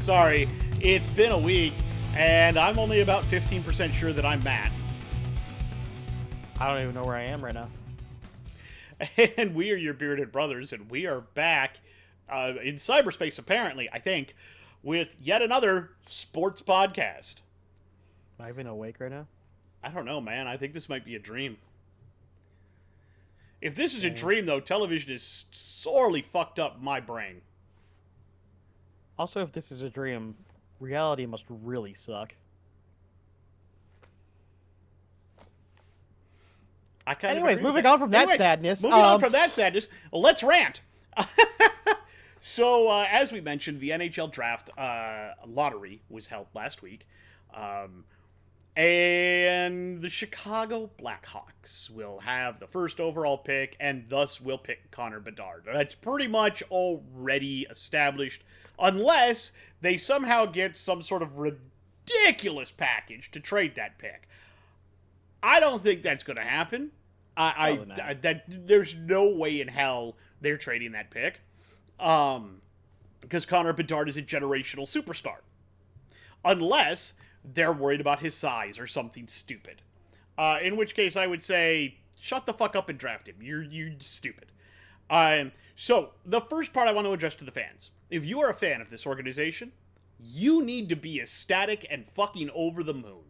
Sorry, it's been a week, and I'm only about 15% sure that I'm Matt. I don't even know where I am right now. And we are your bearded brothers, and we are back in cyberspace, apparently, I think, with yet another sports podcast. Am I even awake right now? I don't know, man. I think this might be a dream. If this is a dream, though, television is sorely fucked up my brain. Also, if this is a dream, reality must really suck. Anyways, moving on from that sadness. Moving on from that sadness, let's rant. So, as we mentioned, the NHL Draft Lottery was held last week. And the Chicago Blackhawks will have the first overall pick, and thus will pick Connor Bedard. That's pretty much already established, unless they somehow get some sort of ridiculous package to trade that pick. I don't think that's going to happen. There's no way in hell they're trading that pick, because Connor Bedard is a generational superstar, unless they're worried about his size or something stupid. In which case, I would say, shut the fuck up and draft him. You're stupid. So, the first part I want to address to the fans. If you are a fan of this organization, you need to be ecstatic and fucking over the moon.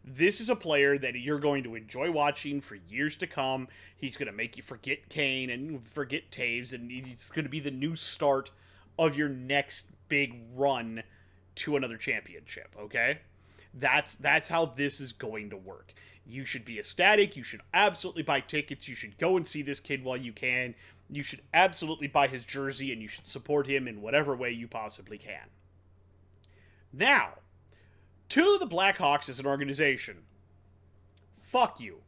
This is a player that you're going to enjoy watching for years to come. He's going to make you forget Kane and forget Taves, and he's going to be the new start of your next big run to another championship, okay? That's how this is going to work. You should be ecstatic. You should absolutely buy tickets. You should go and see this kid while you can. You should absolutely buy his jersey, and you should support him in whatever way you possibly can. Now, to the Blackhawks as an organization, fuck you.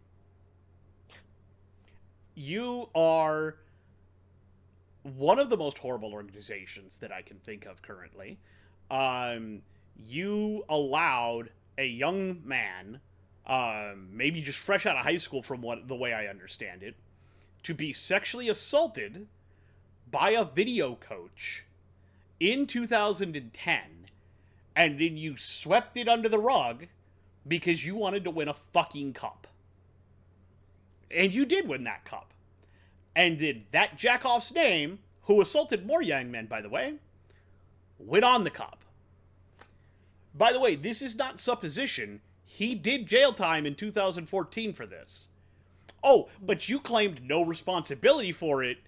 You are one of the most horrible organizations that I can think of currently. You allowed a young man, maybe just fresh out of high school from the way I understand it, to be sexually assaulted by a video coach in 2010, and then you swept it under the rug because you wanted to win a fucking cup. And you did win that cup. And then that jackoff's name, who assaulted more young men, by the way, went on the cup. By the way, this is not supposition. He did jail time in 2014 for this. Oh, but you claimed no responsibility for it.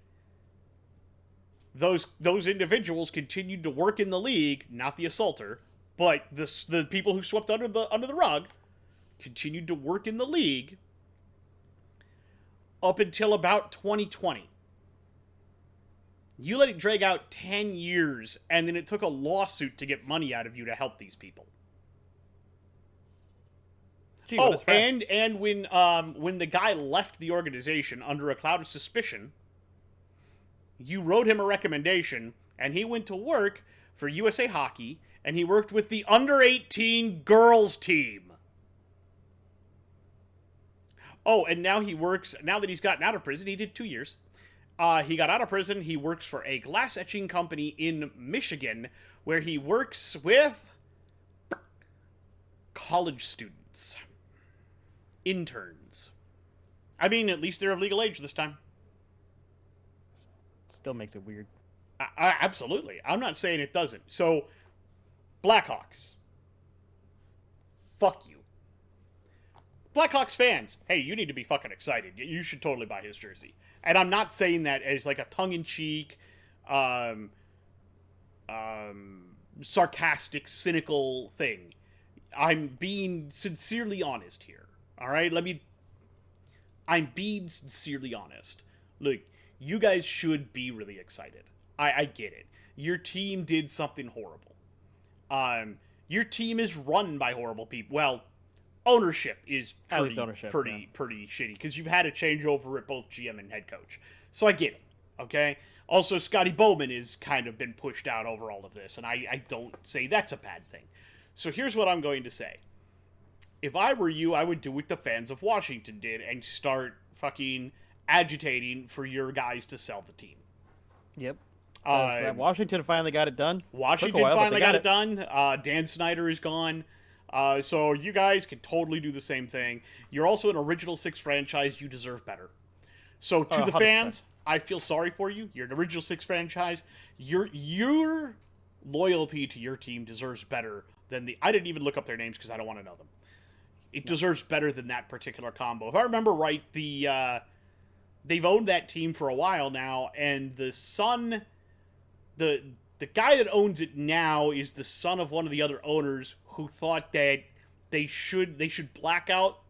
Those individuals continued to work in the league, not the assaulter, but the people who swept under the rug continued to work in the league up until about 2020. You let it drag out 10 years, and then it took a lawsuit to get money out of you to help these people. Gee, and when the guy left the organization under a cloud of suspicion, you wrote him a recommendation, and he went to work for USA Hockey, and he worked with the under-18 girls team. Oh, and now that he's gotten out of prison, he did 2 years. He got out of prison. He works for a glass etching company in Michigan, where he works with college students. Interns. I mean, at least they're of legal age this time. Still makes it weird. Absolutely. I'm not saying it doesn't. So, Blackhawks. Fuck you. Blackhawks fans, hey, you need to be fucking excited. You should totally buy his jersey. And I'm not saying that as like a tongue-in-cheek, sarcastic, cynical thing. I'm being sincerely honest here. All right? I'm being sincerely honest. Look, you guys should be really excited. I get it. Your team did something horrible. Your team is run by horrible people. Well, ownership is pretty shitty, because you've had a changeover at both GM and head coach. So I get it, okay? Also, Scotty Bowman is kind of been pushed out over all of this, and I don't say that's a bad thing. So here's what I'm going to say. If I were you, I would do what the fans of Washington did and start fucking agitating for your guys to sell the team. Yep. Does that Washington finally got it done? Washington finally got it done. Dan Snyder is gone. So you guys can totally do the same thing. You're also an Original Six franchise. You deserve better. So to the 100%. fans, I feel sorry for you. You're an Original Six franchise. Your loyalty to your team deserves better than the... I didn't even look up their names because I don't want to know them. It deserves better than that particular combo. If I remember right, they've owned that team for a while now, and the son... The guy that owns it now is the son of one of the other owners who thought that they should black out.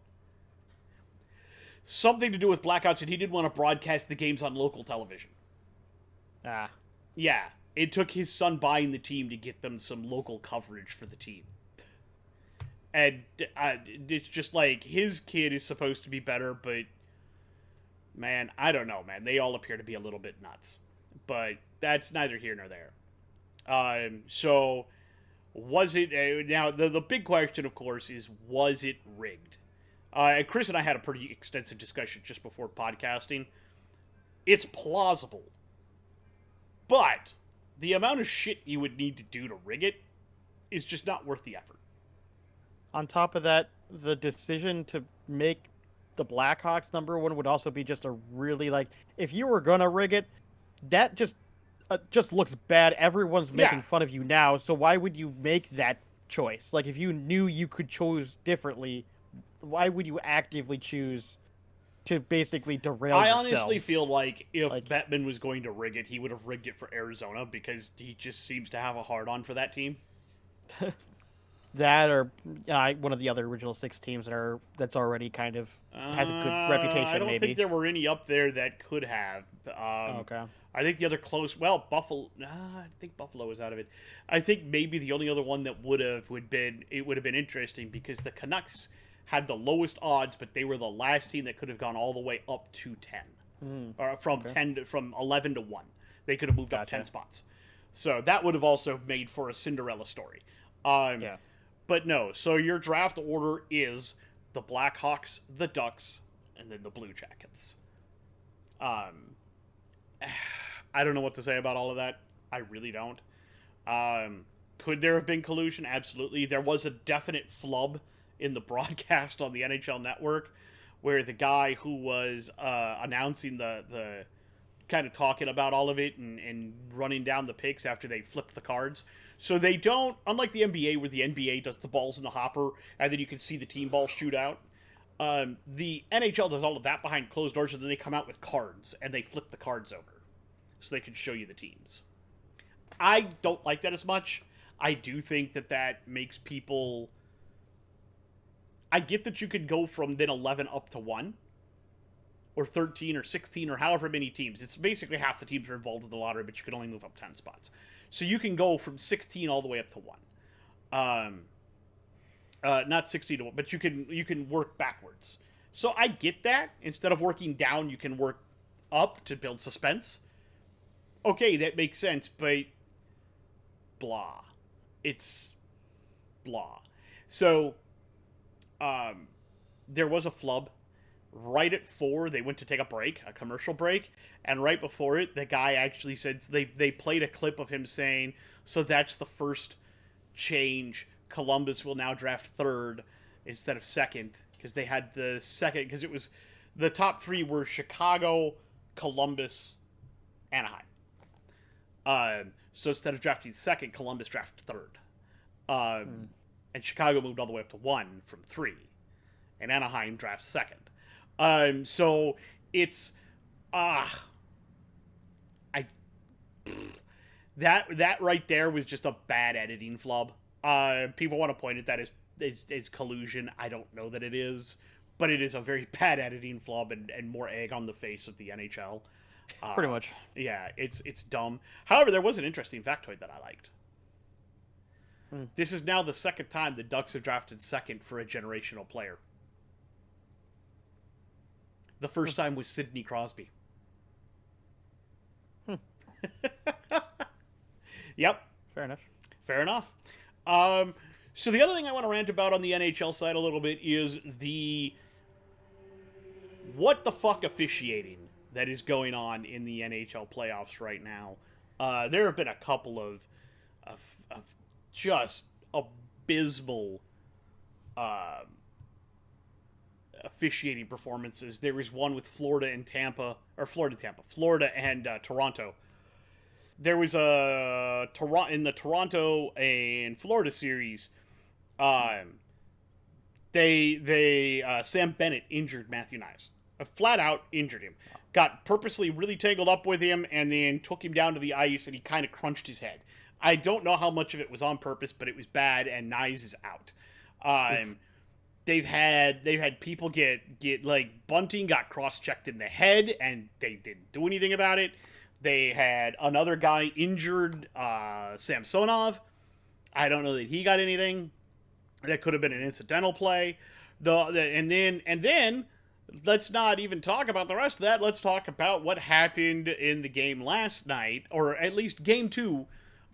Something to do with blackouts, and he didn't want to broadcast the games on local television. Yeah. It took his son buying the team to get them some local coverage for the team. And it's just like, his kid is supposed to be better, but... Man, I don't know, man. They all appear to be a little bit nuts. But that's neither here nor there. So, was it... now, the big question, of course, is, was it rigged? Chris and I had a pretty extensive discussion just before podcasting. It's plausible. But the amount of shit you would need to do to rig it is just not worth the effort. On top of that, the decision to make the Blackhawks number one would also be just a really, like... If you were gonna rig it, that just looks bad. Everyone's making fun of you now, so why would you make that choice? Like, if you knew you could choose differently, why would you actively choose to basically derail yourselves? I honestly feel like if Bettman was going to rig it, he would have rigged it for Arizona, because he just seems to have a hard-on for that team. That or one of the other original six teams that's already kind of has a good reputation. I don't think there were any up there that could have. Okay. I think the other close, Buffalo. I think Buffalo was out of it. I think maybe the only other one that would have been interesting, because the Canucks had the lowest odds, but they were the last team that could have gone all the way up to 10, or from 11 to 1. They could have moved up 10 spots. So that would have also made for a Cinderella story. Yeah. But no, so your draft order is the Blackhawks, the Ducks, and then the Blue Jackets. I don't know what to say about all of that. I really don't. Could there have been collusion? Absolutely. There was a definite flub in the broadcast on the NHL Network, where the guy who was announcing the kind of talking about all of it and running down the picks after they flipped the cards. So they don't, unlike the NBA, where the NBA does the balls in the hopper and then you can see the team ball shoot out, the NHL does all of that behind closed doors, and then they come out with cards and they flip the cards over so they can show you the teams. I don't like that as much. I do think that makes people... I get that you could go from then 11 up to 1, or 13 or 16 or however many teams. It's basically half the teams are involved in the lottery, but you can only move up 10 spots. So you can go from 16 all the way up to 1. Not 16 to 1, but you can work backwards. So I get that. Instead of working down, you can work up to build suspense. Okay, that makes sense, but blah. It's blah. So there was a flub. Right at 4, they went to take a commercial break, and right before it, the guy actually said, they played a clip of him saying, so that's the first change. Columbus will now draft 3rd instead of 2nd, because they had the 2nd, because it was, the top 3 were Chicago, Columbus, Anaheim. So instead of drafting 2nd, Columbus drafted 3rd. And Chicago moved all the way up to 1 from 3, and Anaheim drafts 2nd. So it's, that right there was just a bad editing flub. People want to point at that as collusion. I don't know that it is, but it is a very bad editing flub and more egg on the face of the NHL. Pretty much. Yeah, it's dumb. However, there was an interesting factoid that I liked. This is now the 2nd time the Ducks have drafted 2nd for a generational player. The first time was Sidney Crosby. Yep. Fair enough. So the other thing I want to rant about on the NHL side a little bit is the what the fuck officiating that is going on in the NHL playoffs right now. There have been a couple of just abysmal officiating performances. There was one with Florida and Toronto. There was a in the Toronto and Florida series. Sam Bennett injured Matthew Knies. Flat out injured him. Got purposely really tangled up with him and then took him down to the ice and he kind of crunched his head. I don't know how much of it was on purpose, but it was bad and Knies is out. They've had people get like Bunting got cross-checked in the head and they didn't do anything about it. They had another guy injured, Samsonov. I don't know that he got anything. That could have been an incidental play. And then let's not even talk about the rest of that. Let's talk about what happened in the game last night, or at least game 2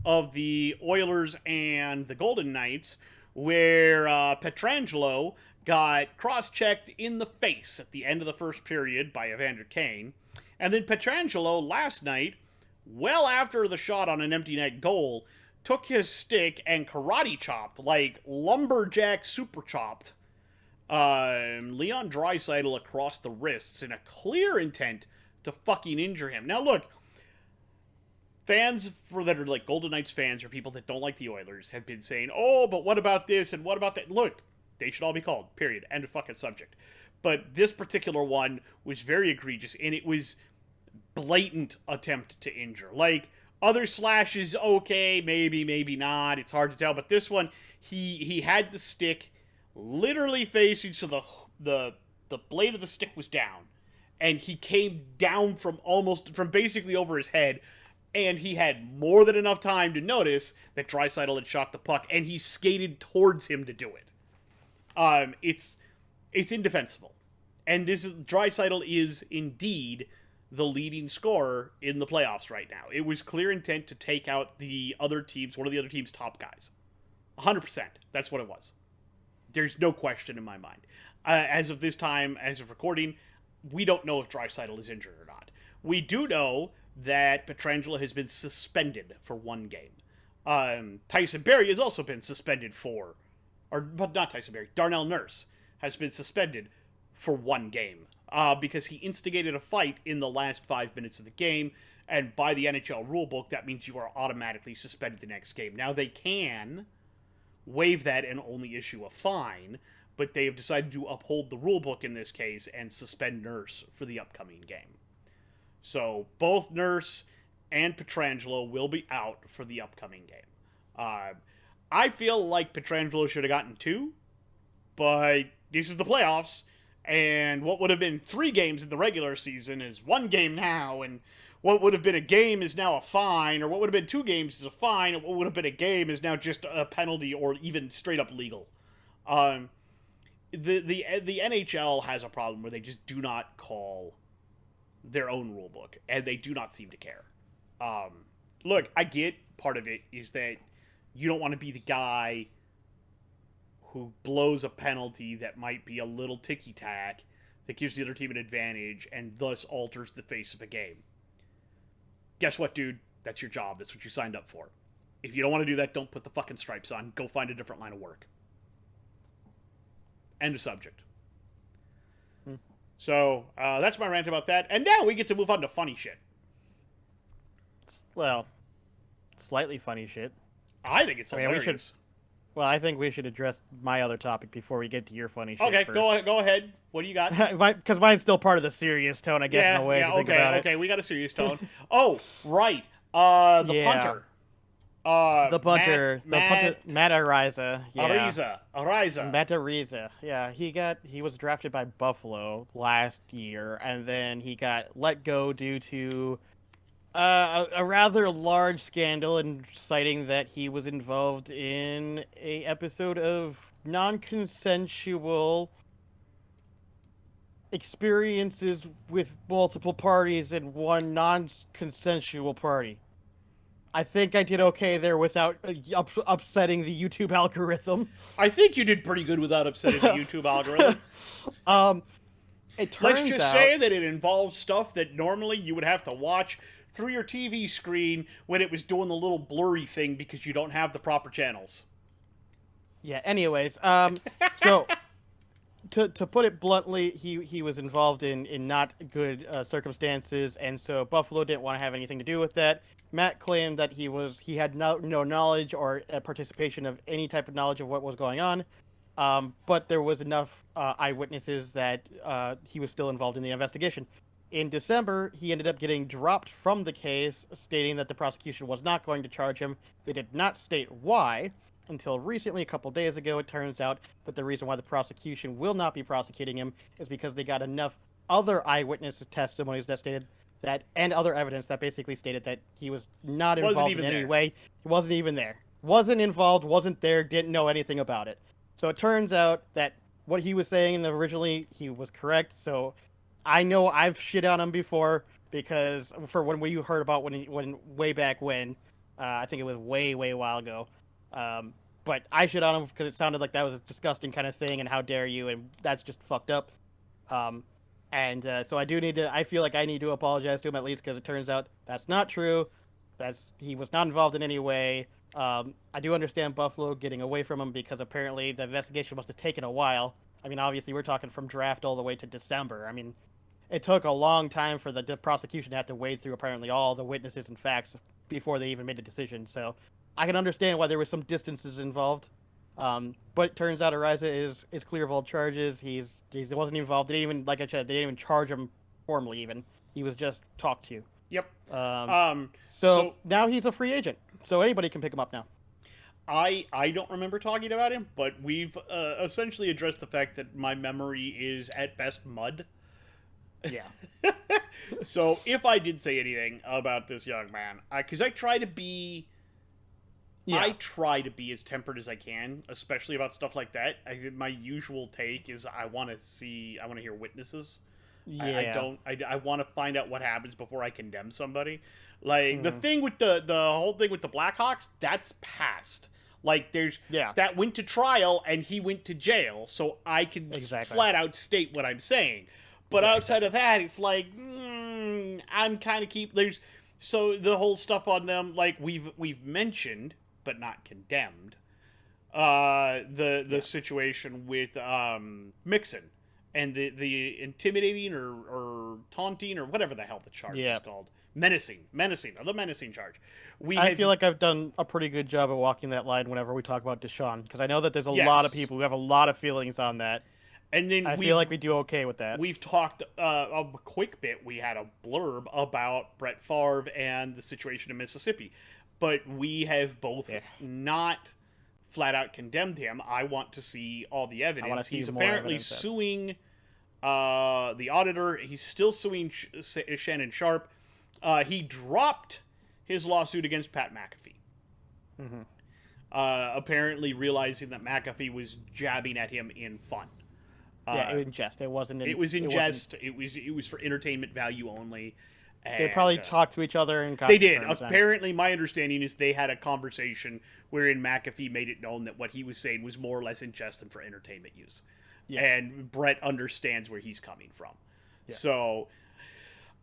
of the Oilers and the Golden Knights, where Pietrangelo got cross-checked in the face at the end of the first period by Evander Kane. And then Pietrangelo last night, well after the shot on an empty net goal, took his stick and karate chopped, like lumberjack super chopped, Leon Draisaitl across the wrists in a clear intent to fucking injure him. Now look, fans that are like Golden Knights fans or people that don't like the Oilers have been saying, oh, but what about this and what about that? Look, they should all be called, period. End of fucking subject. But this particular one was very egregious, and it was blatant attempt to injure. Like, other slashes, okay, maybe not. It's hard to tell. But this one, he had the stick literally facing, so the blade of the stick was down. And he came down from basically over his head. And he had more than enough time to notice that Draisaitl had shot the puck. And he skated towards him to do it. It's indefensible. And Draisaitl is indeed the leading scorer in the playoffs right now. It was clear intent to take out one of the other team's top guys. 100%. That's what it was. There's no question in my mind. As of this time, as of recording, we don't know if Draisaitl is injured or not. We do know that Pietrangelo has been suspended for 1 game. Tyson Barrie has also been suspended but not Tyson Barrie. Darnell Nurse has been suspended for 1 game. Because he instigated a fight in the last 5 minutes of the game, and by the NHL rulebook, that means you are automatically suspended the next game. Now, they can waive that and only issue a fine, but they have decided to uphold the rulebook in this case and suspend Nurse for the upcoming game. So, both Nurse and Pietrangelo will be out for the upcoming game. I feel like Pietrangelo should have gotten 2, but this is the playoffs. And what would have been 3 games in the regular season is 1 game now, and what would have been a game is now a fine, or what would have been 2 games is a fine, and what would have been a game is now just a penalty or even straight up legal. The NHL has a problem where they just do not call their own rule book, and they do not seem to care. Look, I get part of it is that you don't want to be the guy who blows a penalty that might be a little ticky-tack that gives the other team an advantage and thus alters the face of a game. Guess what, dude? That's your job. That's what you signed up for. If you don't want to do that, don't put the fucking stripes on. Go find a different line of work. End of subject. So, that's my rant about that. And now we get to move on to funny shit. Well, slightly funny shit. I think it's hilarious. I think we should address my other topic before we get to your funny shit. Okay, first. go ahead. What do you got? Because mine's still part of the serious tone, I guess, in a way. Okay, we got a serious tone. Oh, right. The punter. Matt Ariza. Yeah. Ariza. Matt Ariza. Yeah, he was drafted by Buffalo last year, and then he got let go due to a rather large scandal and citing that he was involved in a episode of non-consensual experiences with multiple parties and one non-consensual party. I think I did okay there without upsetting the YouTube algorithm. I think you did pretty good without upsetting the YouTube algorithm. Let's just say that it involves stuff that normally you would have to watch through your TV screen when it was doing the little blurry thing because you don't have the proper channels. Yeah. Anyways, so to put it bluntly, he was involved in not good circumstances, and so Buffalo didn't want to have anything to do with that. Matt claimed that he had no knowledge or participation of any type of knowledge of what was going on, but there was enough eyewitnesses that he was still involved in the investigation. In December, he ended up getting dropped from the case, stating that the prosecution was not going to charge him. They did not state why. Until recently, a couple days ago, it turns out that the reason why the prosecution will not be prosecuting him is because they got enough other eyewitness testimonies that stated that, and other evidence that basically stated that he was not involved in any way. He wasn't even there. Wasn't involved, wasn't there, didn't know anything about it. So it turns out that what he was saying originally, he was correct. So I know I've shit on him before because for when we heard about when way back when, I think it was way a while ago. But I shit on him because it sounded like that was a disgusting kind of thing, and how dare you, and that's just fucked up. So I feel like I need to apologize to him at least because it turns out that's not true. He was not involved in any way. I do understand Buffalo getting away from him because apparently the investigation must have taken a while. I mean, obviously we're talking from draft all the way to December. I mean, it took a long time for the prosecution to have to wade through apparently all the witnesses and facts before they even made a decision. So I can understand why there was some distances involved. But it turns out Ariza is clear of all charges. He wasn't involved. They didn't even, like I said, they didn't even charge him formally even. He was just talked to. Yep. So now he's a free agent. So anybody can pick him up now. I don't remember talking about him, but we've essentially addressed the fact that my memory is at best mud. Yeah. So if I did say anything about this young man, because I try to be as tempered as I can, especially about stuff like that. My usual take is I want to hear witnesses. Yeah. I want to find out what happens before I condemn somebody. Like the thing with the whole thing with the Blackhawks, that's past. Like that went to trial and he went to jail, so I can flat out state what I'm saying. But outside of that, it's like I'm kind of so the whole stuff on them, like we've mentioned but not condemned. The situation with Mixon and the intimidating or taunting or whatever the hell the charge is called. Menacing, the menacing charge. I feel like I've done a pretty good job of walking that line whenever we talk about Deshaun, because I know that there's a lot of people who have a lot of feelings on that. And then I feel like we do okay with that. We've talked a quick bit. We had a blurb about Brett Favre and the situation in Mississippi, but we have both not flat out condemned him. I want to see all the evidence. He's apparently suing the auditor. He's still suing Shannon Sharp. He dropped his lawsuit against Pat McAfee. Mm-hmm. Apparently realizing that McAfee was jabbing at him in fun. It was in jest. It wasn't. It was in jest. It was for entertainment value only. They probably talked to each other and they did. Apparently, my understanding is they had a conversation wherein McAfee made it known that what he was saying was more or less in jest and for entertainment use. Yeah. And Brett understands where he's coming from. Yeah. So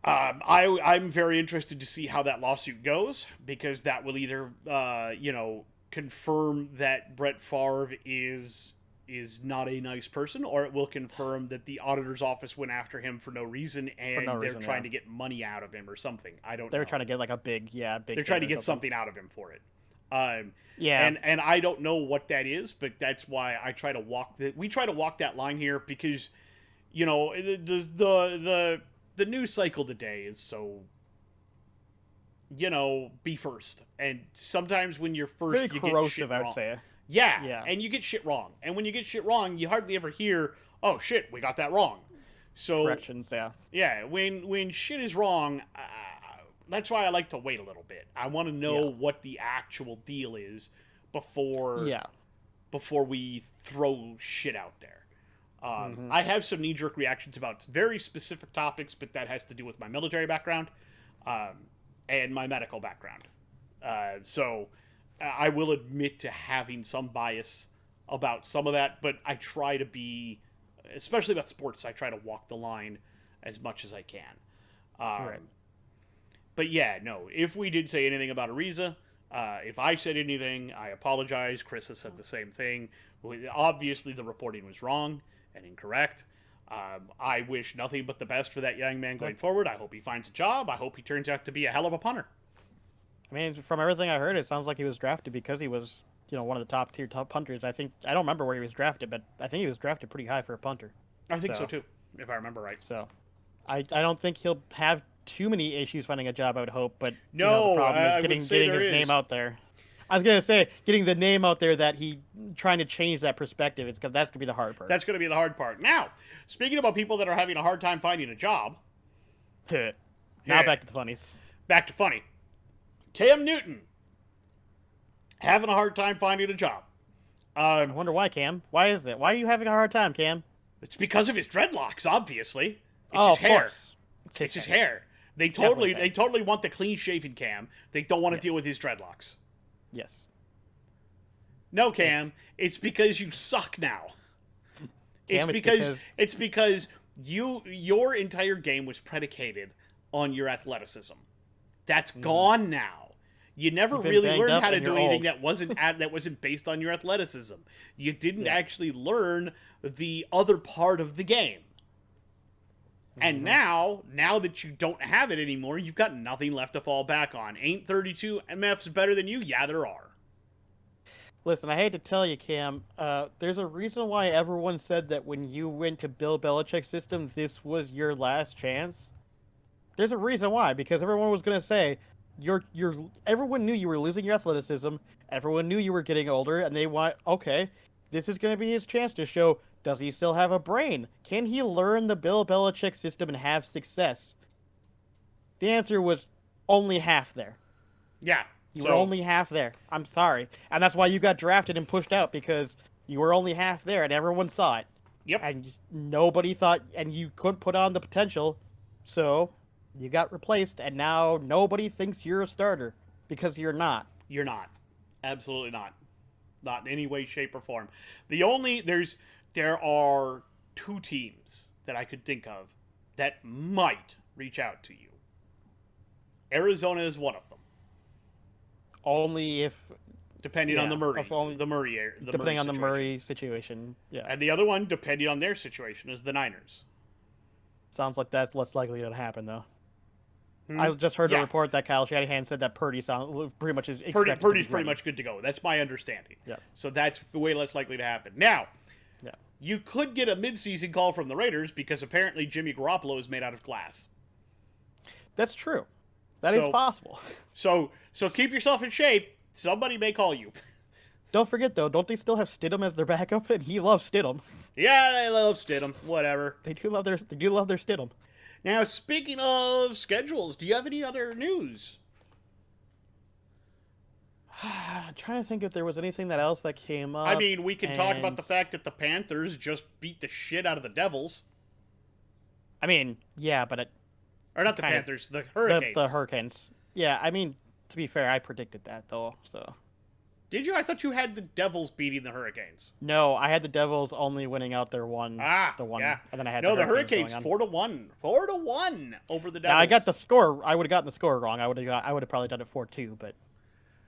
I'm very interested to see how that lawsuit goes, because that will either confirm that Brett Favre is not a nice person, or it will confirm that the auditor's office went after him for no reason and they're trying to get money out of him or something. I don't know. They're trying to get like a big. They're trying to get something out of him for it. And I don't know what that is, but that's why I try to we try to walk that line here, because the news cycle today is so be first, and sometimes when you're first, very you corrosive, get shit wrong. I would say. Yeah, and you get shit wrong. And when you get shit wrong, you hardly ever hear, oh, shit, we got that wrong. So corrections, yeah. Yeah, when shit is wrong, that's why I like to wait a little bit. I want to know what the actual deal is before we throw shit out there. I have some knee-jerk reactions about very specific topics, but that has to do with my military background and my medical background. So I will admit to having some bias about some of that, but I try to be, especially about sports, I try to walk the line as much as I can. Right. But yeah, no. If we did say anything about Ariza, if I said anything, I apologize. Chris has said the same thing. Obviously, the reporting was wrong and incorrect. I wish nothing but the best for that young man going forward. I hope he finds a job. I hope he turns out to be a hell of a punter. I mean, from everything I heard, it sounds like he was drafted because he was, one of the top punters. I don't remember where he was drafted, but I think he was drafted pretty high for a punter. I think so too, if I remember right. So, I don't think he'll have too many issues finding a job, I would hope, but no, the problem is getting his name out there. I was gonna say getting the name out there that he trying to change that perspective. That's gonna be the hard part. That's gonna be the hard part. Now, speaking about people that are having a hard time finding a job, now back to the funnies. Back to funny. Cam Newton having a hard time finding a job. I wonder why, Cam. Why is that? Why are you having a hard time, Cam? It's because of his dreadlocks, obviously. It's his hair. Course. It's his hair. They totally want the clean shaven Cam. They don't want to deal with his dreadlocks. Yes. No, Cam. It's because you suck now. Cam, it's because your entire game was predicated on your athleticism. That's gone now. You never really learned how to do anything that wasn't based on your athleticism. You didn't actually learn the other part of the game. And now that you don't have it anymore, you've got nothing left to fall back on. Ain't 32 MFs better than you? Yeah, there are. Listen, I hate to tell you, Cam, there's a reason why everyone said that when you went to Bill Belichick's system, this was your last chance. There's a reason why, because everyone was going to say, everyone knew you were losing your athleticism, everyone knew you were getting older, and they want, okay, this is going to be his chance to show, does he still have a brain? Can he learn the Bill Belichick system and have success? The answer was only half there. Yeah. You were only half there. I'm sorry. And that's why you got drafted and pushed out, because you were only half there and everyone saw it. Yep. And nobody thought, and you couldn't put on the potential, so you got replaced, and now nobody thinks you're a starter, because you're not. You're not. Absolutely not. Not in any way, shape, or form. There are two teams that I could think of that might reach out to you. Arizona is one of them. Only if... Depending on the Murray. Depending on the Murray situation. Yeah. And the other one, depending on their situation, is the Niners. Sounds like that's less likely to happen, though. I just heard a report that Kyle Shanahan said that Purdy pretty much is expected Purdy's pretty much good to go. That's my understanding. Yeah. So that's way less likely to happen. Now, you could get a midseason call from the Raiders because apparently Jimmy Garoppolo is made out of glass. That's true. That is possible. So keep yourself in shape. Somebody may call you. Don't forget, though, don't they still have Stidham as their backup? And he loves Stidham. Yeah, they love Stidham. Whatever. They do love their Stidham. Now, speaking of schedules, do you have any other news? I'm trying to think if there was anything else that came up. I mean, we can talk about the fact that the Panthers just beat the shit out of the Devils. I mean, yeah, but... Or not the Panthers, the Hurricanes. The Hurricanes. Yeah, I mean, to be fair, I predicted that, though, so... Did you? I thought you had the Devils beating the Hurricanes. No, I had the Devils only winning out their one. Yeah. And then I had the Hurricanes 4-1. 4-1 over the Devils. Now, I got the score. I would have gotten the score wrong. I would have probably done it 4-2, but...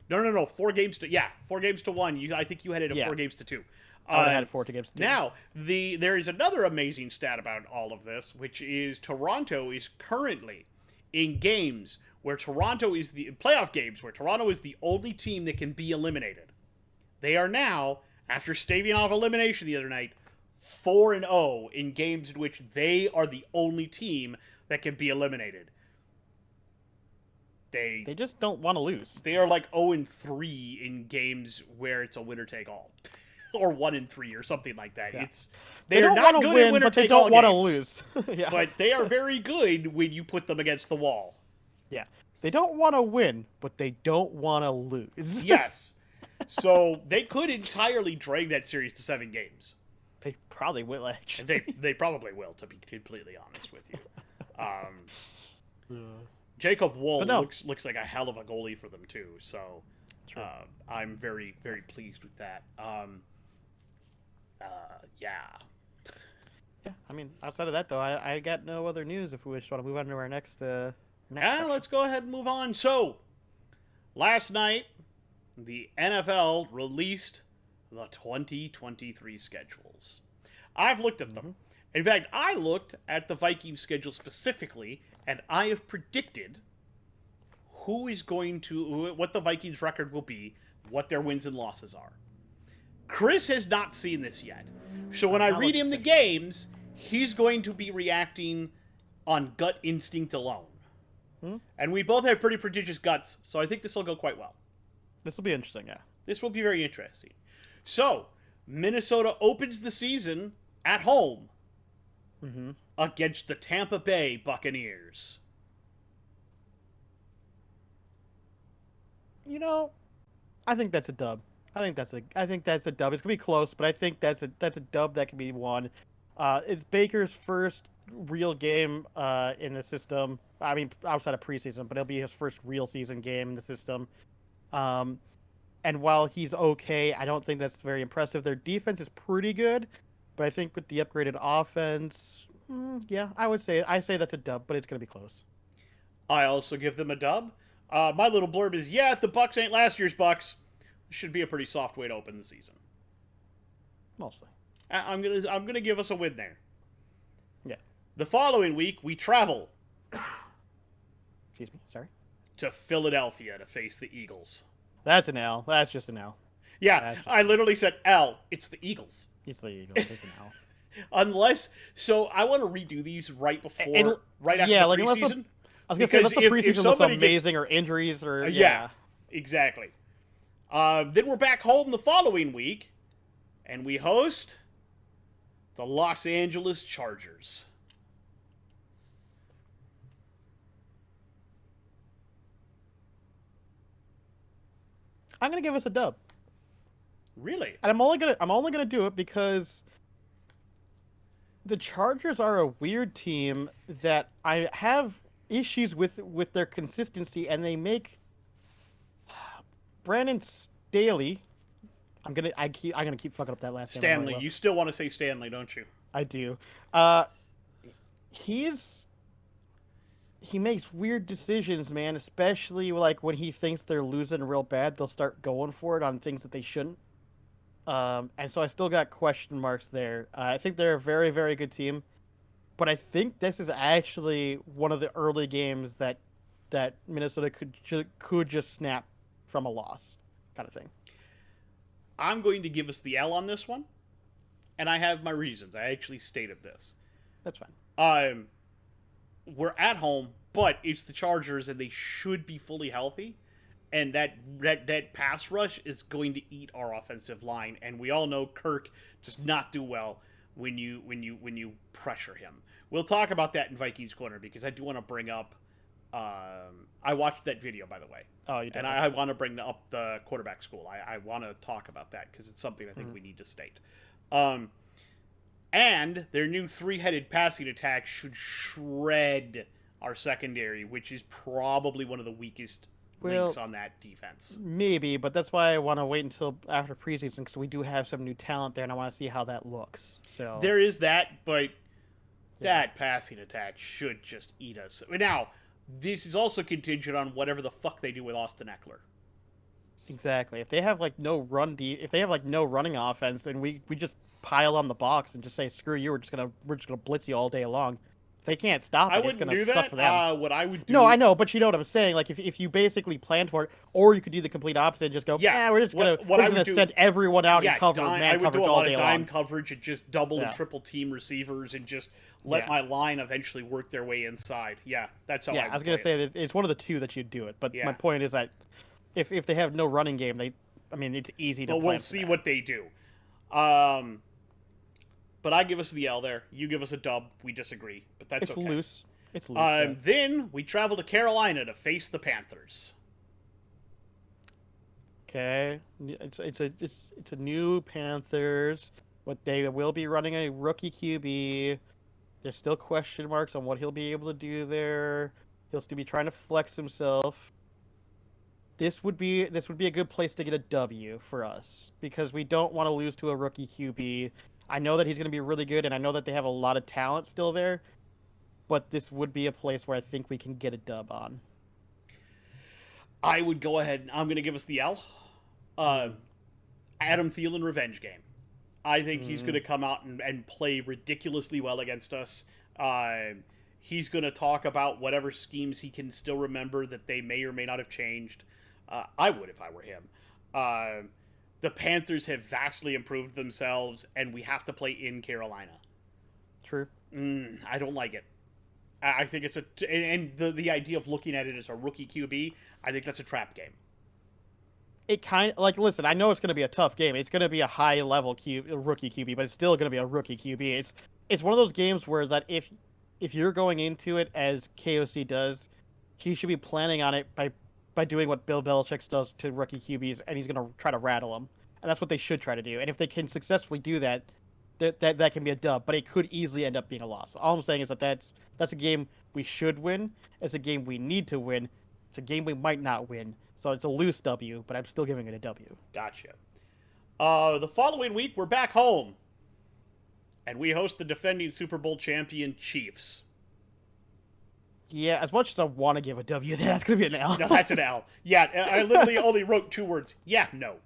No. 4 games to 1. I think you had it at 4 games to 2. I would have had it 4 games to 2. Now, there is another amazing stat about all of this, which is Toronto is currently in games where Toronto is playoff games where Toronto is the only team that can be eliminated. They are now, after staving off elimination the other night, 4-0 in games in which they are the only team that can be eliminated. They just don't want to lose. They are like 0-3 in games where it's a winner take all, or 1-3 or something like that. Yeah. They are not good at winner take all, but they don't want to lose. Yeah. But they are very good when you put them against the wall. Yeah, they don't want to win, but they don't want to lose. Yes, so they could entirely drag that series to 7 games. They probably will, actually. They probably will, to be completely honest with you. Jacob Wohl looks like a hell of a goalie for them too, so I'm very, very pleased with that. Yeah, I mean, outside of that though, I got no other news. If we just want to move on to our next Let's go ahead and move on. So, last night, the NFL released the 2023 schedules. I've looked at them. In fact, I looked at the Vikings schedule specifically, and I have predicted what the Vikings record will be, what their wins and losses are. Chris has not seen this yet. So when I read him the games, he's going to be reacting on gut instinct alone. And we both have pretty prodigious guts, so I think this will go quite well. This will be interesting, yeah. This will be very interesting. So, Minnesota opens the season at home against the Tampa Bay Buccaneers. You know, I think that's a dub. I think that's a dub. It's gonna be close, but I think that's a dub that can be won. It's Baker's first real game in the system. I mean, outside of preseason, but it'll be his first real season game in the system. And while he's okay, I don't think that's very impressive. Their defense is pretty good, but I think with the upgraded offense, yeah, I say that's a dub, but it's gonna be close. I also give them a dub. My little blurb is, the Bucs ain't last year's Bucs. Should be a pretty soft way to open the season. Mostly. I'm gonna give us a win there. Yeah. The following week, we travel. Excuse me. Sorry. To Philadelphia to face the Eagles. That's an L. That's just an L. Yeah, I literally said L. It's the Eagles. It's the Eagles. It's an L. Unless, so I want to redo these right before, right after the preseason. I was gonna say unless the preseason looks amazing or injuries or yeah, exactly. Then we're back home the following week, and we host the Los Angeles Chargers. I'm gonna give us a dub. Really? And I'm only gonna do it because the Chargers are a weird team that I have issues with their consistency, and they make Brandon Staley. I'm gonna keep fucking up that last name. Stanley. You still want to say Stanley, don't you? I do. He makes weird decisions, man, especially like when he thinks they're losing real bad, they'll start going for it on things that they shouldn't. And so I still got question marks there. I think they're a very, very good team, but I think this is actually one of the early games that Minnesota could just snap from a loss, kind of thing. I'm going to give us the L on this one, and I have my reasons. I actually stated this. That's fine. We're at home, but it's the Chargers, and they should be fully healthy. And that pass rush is going to eat our offensive line, and we all know Kirk does not do well when you pressure him. We'll talk about that in Vikings Corner because I do want to bring up. I watched that video, by the way. Oh, you did. And I want to bring up the quarterback school. I want to talk about that because it's something I think we need to state. And their new three-headed passing attack should shred our secondary, which is probably one of the weakest links on that defense. Maybe, but that's why I want to wait until after preseason because we do have some new talent there, and I want to see how that looks. So there is that, but that passing attack should just eat us. Now, this is also contingent on whatever the fuck they do with Austin Eckler. Exactly. If they have like no running offense, and we just pile on the box and just say screw you, we're just gonna blitz you all day long. If they can't stop it, it's gonna suck for them. What I would do? No, I know, but you know what I'm saying. Like if you basically planned for it, or you could do the complete opposite and just go, we're just gonna send everyone out and cover man coverage all day long. I would do a lot of dime coverage and just double and triple team receivers and just let my line eventually work their way inside. Yeah, that's how. I was gonna say that it's one of the two that you'd do it. But my point is that if they have no running game, it's easy to. But we'll see what they do. But I give us the L there. You give us a dub. We disagree, but that's okay. It's loose. Then we travel to Carolina to face the Panthers. Okay, it's a new Panthers, but they will be running a rookie QB. There's still question marks on what he'll be able to do there. He'll still be trying to flex himself. This would be a good place to get a W for us because we don't want to lose to a rookie QB. I know that he's going to be really good, and I know that they have a lot of talent still there. but this would be a place where I think we can get a dub on. I would go ahead and I'm going to give us the L. Adam Thielen revenge game. I think he's going to come out and play ridiculously well against us. He's going to talk about whatever schemes he can still remember that they may or may not have changed. I would if I were him. The Panthers have vastly improved themselves, and we have to play in Carolina. True. I don't like it. I think it's and the idea of looking at it as a rookie QB, I think that's a trap game. It kind of like, listen, I know it's going to be a tough game. It's going to be a high level rookie QB, but it's still going to be a rookie QB. It's one of those games where that if you're going into it as KOC does, he should be planning on it by doing what Bill Belichick does to rookie QBs, and he's going to try to rattle them. And that's what they should try to do. And if they can successfully do that, that can be a dub, but it could easily end up being a loss. All I'm saying is that's a game we should win. It's a game we need to win. It's a game we might not win. So it's a loose W, but I'm still giving it a W. Gotcha. The following week, we're back home. And we host the defending Super Bowl champion Chiefs. Yeah, as much as I want to give a W, that's going to be an L. No, that's an L. Yeah, I literally only wrote 2 words. Yeah, no.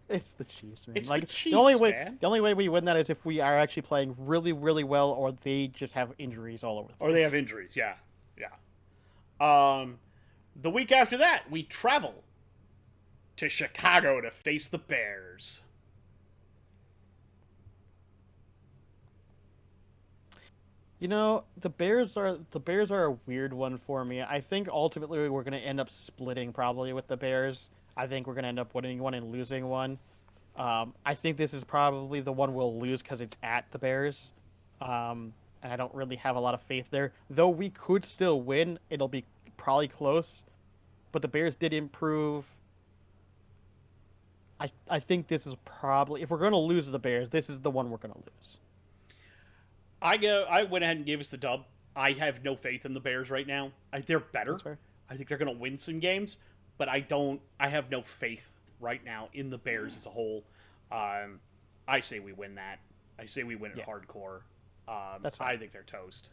It's the Chiefs, man. It's like the Chiefs, the only way we win that is if we are actually playing really, really well, or they just have injuries all over the place. Or they have injuries, yeah. The week after that, we travel to Chicago to face the Bears. You know, the Bears are a weird one for me. I think ultimately we're going to end up splitting probably with the Bears. I think we're going to end up winning one and losing one. I think this is probably the one we'll lose because it's at the Bears. And I don't really have a lot of faith there. Though we could still win, it'll be probably close. But the Bears did improve. I think this is probably, if we're going to lose to the Bears, this is the one we're going to lose. I went ahead and gave us the dub. I have no faith in the Bears right now. They're better. That's fair. I think they're going to win some games, but I have no faith right now in the Bears as a whole. I say we win that. I say we win it hardcore. That's fine. I think they're toast.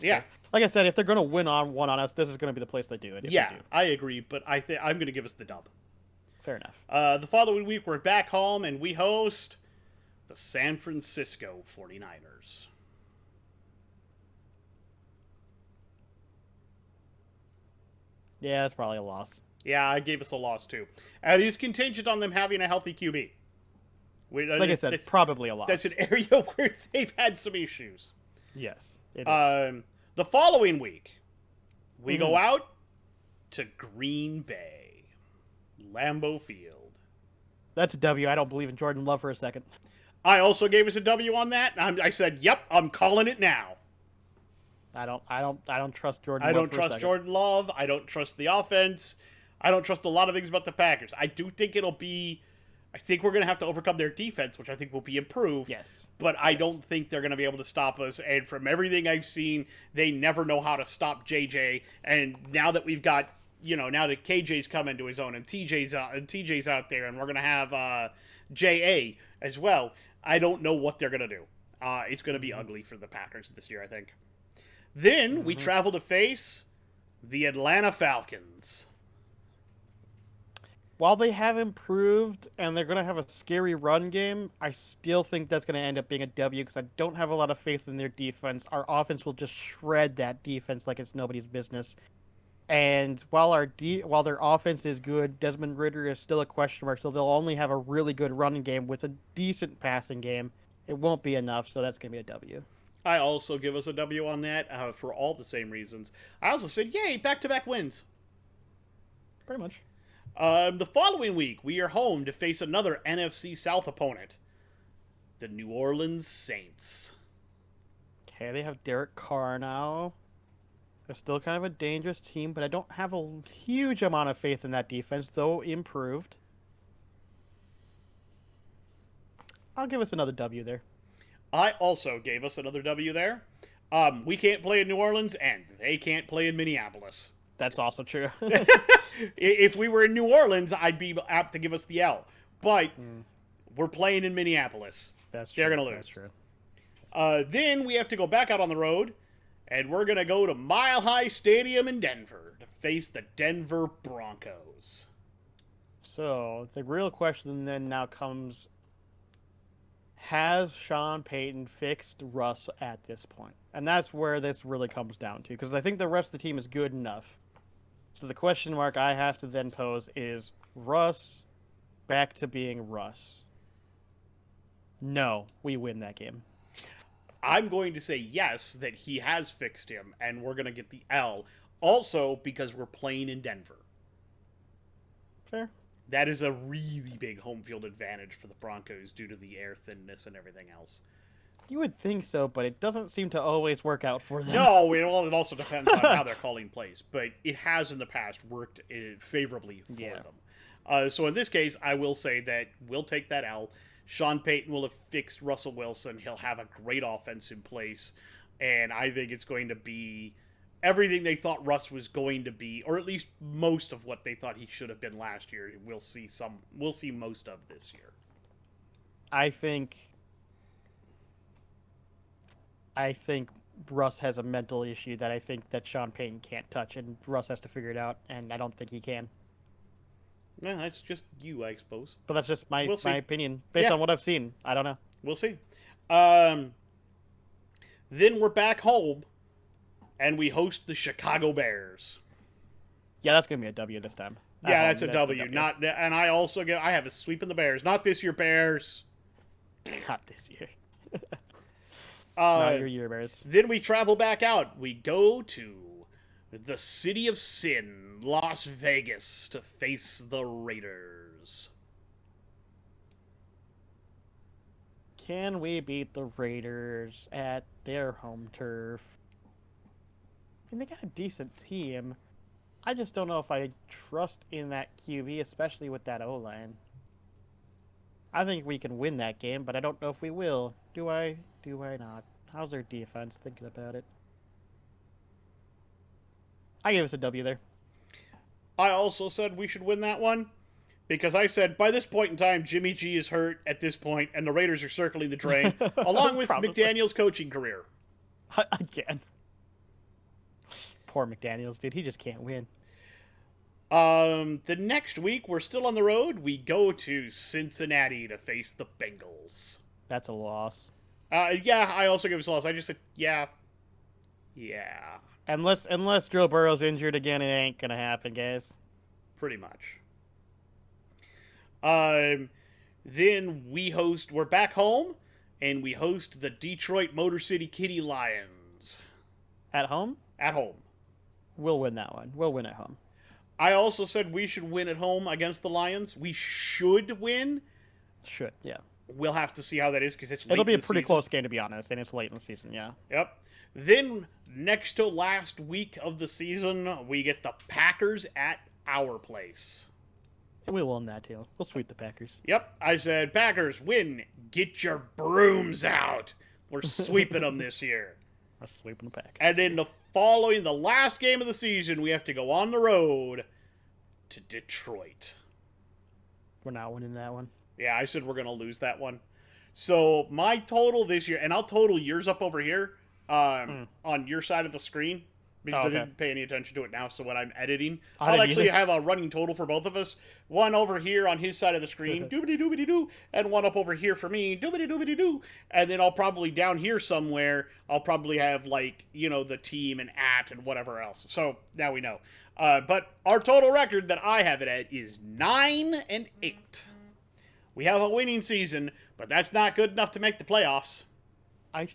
Yeah. Like I said, if they're going to win on us, this is going to be the place they do it. Yeah, I agree, but I'm going to give us the dub. Fair enough. The following week, we're back home, and we host the San Francisco 49ers. Yeah, that's probably a loss. Yeah, I gave us a loss, too. And it's contingent on them having a healthy QB. Like I said, it's probably a loss. That's an area where they've had some issues. Yes, it is. The following week, we go out to Green Bay. Lambeau Field. That's a W. I don't believe in Jordan Love for a second. I also gave us a W on that. I said, yep, I'm calling it now. I don't trust Jordan. I don't trust Jordan Love. I don't trust the offense. I don't trust a lot of things about the Packers. I do think I think we're going to have to overcome their defense, which I think will be improved. Yes. But I don't think they're going to be able to stop us. And from everything I've seen, they never know how to stop JJ. And now that we've got, now that KJ's come into his own and TJ's out there, and we're going to have JA as well, I don't know what they're going to do. It's going to be ugly for the Packers this year, I think. Then we travel to face the Atlanta Falcons. While they have improved and they're going to have a scary run game, I still think that's going to end up being a W because I don't have a lot of faith in their defense. Our offense will just shred that defense like it's nobody's business. And while their offense is good, Desmond Ridder is still a question mark, so they'll only have a really good running game with a decent passing game. It won't be enough, so that's going to be a W. I also give us a W on that for all the same reasons. I also said, yay, back-to-back wins. Pretty much. The following week, we are home to face another NFC South opponent, the New Orleans Saints. Okay, they have Derek Carr now. They're still kind of a dangerous team, but I don't have a huge amount of faith in that defense, though improved. I'll give us another W there. I also gave us another W there. We can't play in New Orleans, and they can't play in Minneapolis. That's also true. If we were in New Orleans, I'd be apt to give us the L. But we're playing in Minneapolis. They're going to lose. That's true. Then we have to go back out on the road And we're going to go to Mile High Stadium in Denver to face the Denver Broncos. So, the real question then now comes, has Sean Payton fixed Russ at this point? And that's where this really comes down to, because I think the rest of the team is good enough. So the question mark I have to then pose is, Russ back to being Russ? No, we win that game. I'm going to say yes, that he has fixed him, and we're going to get the L. Also, because we're playing in Denver. Fair. That is a really big home field advantage for the Broncos due to the air thinness and everything else. You would think so, but it doesn't seem to always work out for them. No, it also depends on how they're calling plays, but it has in the past worked favorably for them. So in this case, I will say that we'll take that L. Sean Payton will have fixed Russell Wilson. He'll have a great offense in place, and I think it's going to be everything they thought Russ was going to be, or at least most of what they thought he should have been last year. We'll see most of this year. I think Russ has a mental issue that I think that Sean Payton can't touch, and Russ has to figure it out, and I don't think he can. No, that's just you, I suppose. But that's just my opinion. Based Yeah. on what I've seen. I don't know. We'll see. Then we're back home, and we host the Chicago Bears. Yeah, that's going to be a W this time. Yeah, that's a W. And I have a sweep in the Bears. Not this year, Bears. Not this year. Not your year, Bears. Then we travel back out. We go to the City of Sin, Las Vegas, to face the Raiders. Can we beat the Raiders at their home turf? I mean, they got a decent team. I just don't know if I trust in that QB, especially with that O-line. I think we can win that game, but I don't know if we will. Do I? Do I not? How's their defense? Thinking about it. I gave us a W there. I also said we should win that one because I said by this point in time, Jimmy G is hurt at this point, and the Raiders are circling the drain, along with McDaniel's coaching career. Again. Poor McDaniels, dude. He just can't win. The next week, we're still on the road. We go to Cincinnati to face the Bengals. That's a loss. Yeah, I also give us a loss. I just said, yeah. Unless Joe Burrow's injured again, it ain't gonna happen, guys. Pretty much. Then we're back home, and we host the Detroit Motor City Kitty Lions. At home? At home. We'll win that one. We'll win at home. I also said we should win at home against the Lions. We should win. Should, yeah. We'll have to see how that is because it's late It'll be in a the pretty season. close game, to be honest, and it's late in the season, yeah. Yep. Then, next to last week of the season, we get the Packers at our place. And we will win that, too. We'll sweep the Packers. Yep. I said, Packers, win. Get your brooms out. We're sweeping them this year. We're sweeping the Packers. And then the last game of the season, we have to go on the road to Detroit. We're not winning that one. Yeah, I said we're going to lose that one. So, my total this year, and I'll total yours up over here on your side of the screen, because I didn't pay any attention to it now, so when I'm editing, I'll actually have a running total for both of us. One over here on his side of the screen, doobity-doobity-doo, and one up over here for me, doobity-doobity-doo. And then I'll probably, down here somewhere, I'll probably have, the team and at and whatever else. So, now we know. But our total record that I have it at is 9-8. We have a winning season, but that's not good enough to make the playoffs. I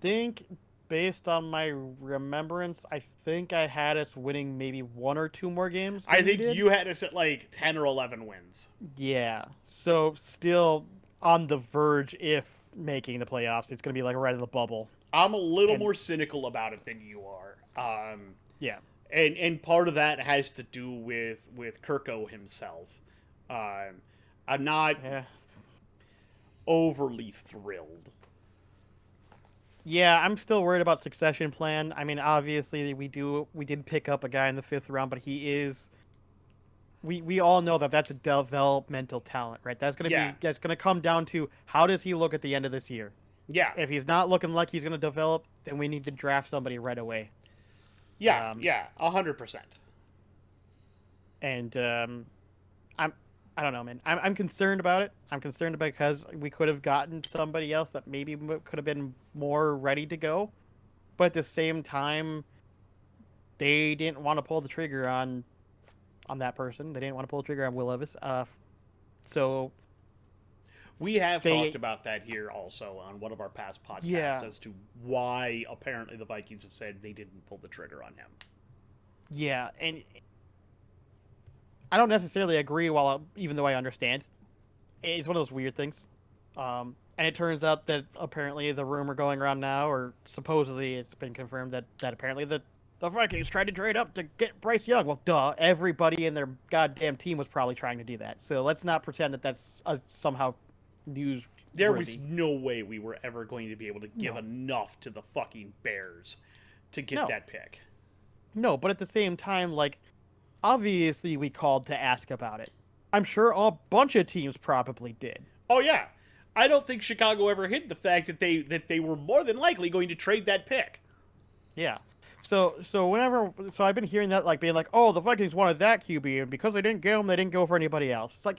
think, based on my remembrance, I think I had us winning maybe one or two more games. I think you had us at 10 or 11 wins. Yeah. So, still on the verge if making the playoffs. It's going to be right in the bubble. I'm a little more cynical about it than you are. Yeah. And part of that has to do with Kirko himself. I'm not overly thrilled. Yeah, I'm still worried about succession plan. I mean, obviously we did pick up a guy in the 5th round, but he is. We all know that's a developmental talent, right? That's gonna come down to how does he look at the end of this year. Yeah. If he's not looking like he's going to develop, then we need to draft somebody right away. Yeah, 100%. And I don't know, man. I'm concerned about it. I'm concerned because we could have gotten somebody else that maybe could have been more ready to go, but at the same time, they didn't want to pull the trigger on that person. They didn't want to pull the trigger on Will Levis. So We have talked they, about that here also on one of our past podcasts yeah, as to why apparently the Vikings have said they didn't pull the trigger on him. yeah, and I don't necessarily agree. Even though I understand, it's one of those weird things. And it turns out that apparently the rumor going around now, or supposedly it's been confirmed that apparently the Vikings tried to trade up to get Bryce Young. Well, duh, everybody in their goddamn team was probably trying to do that. So let's not pretend that that's somehow news. There was no way we were ever going to be able to give enough to the fucking Bears to get that pick. No, but at the same time, like, obviously we called to ask about it. I'm sure a bunch of teams probably did. Oh yeah, I don't think Chicago ever hid the fact that they were more than likely going to trade that pick. Yeah. So I've been hearing that, like, being like, oh, the Vikings wanted that QB, and because they didn't get him, they didn't go for anybody else. It's like,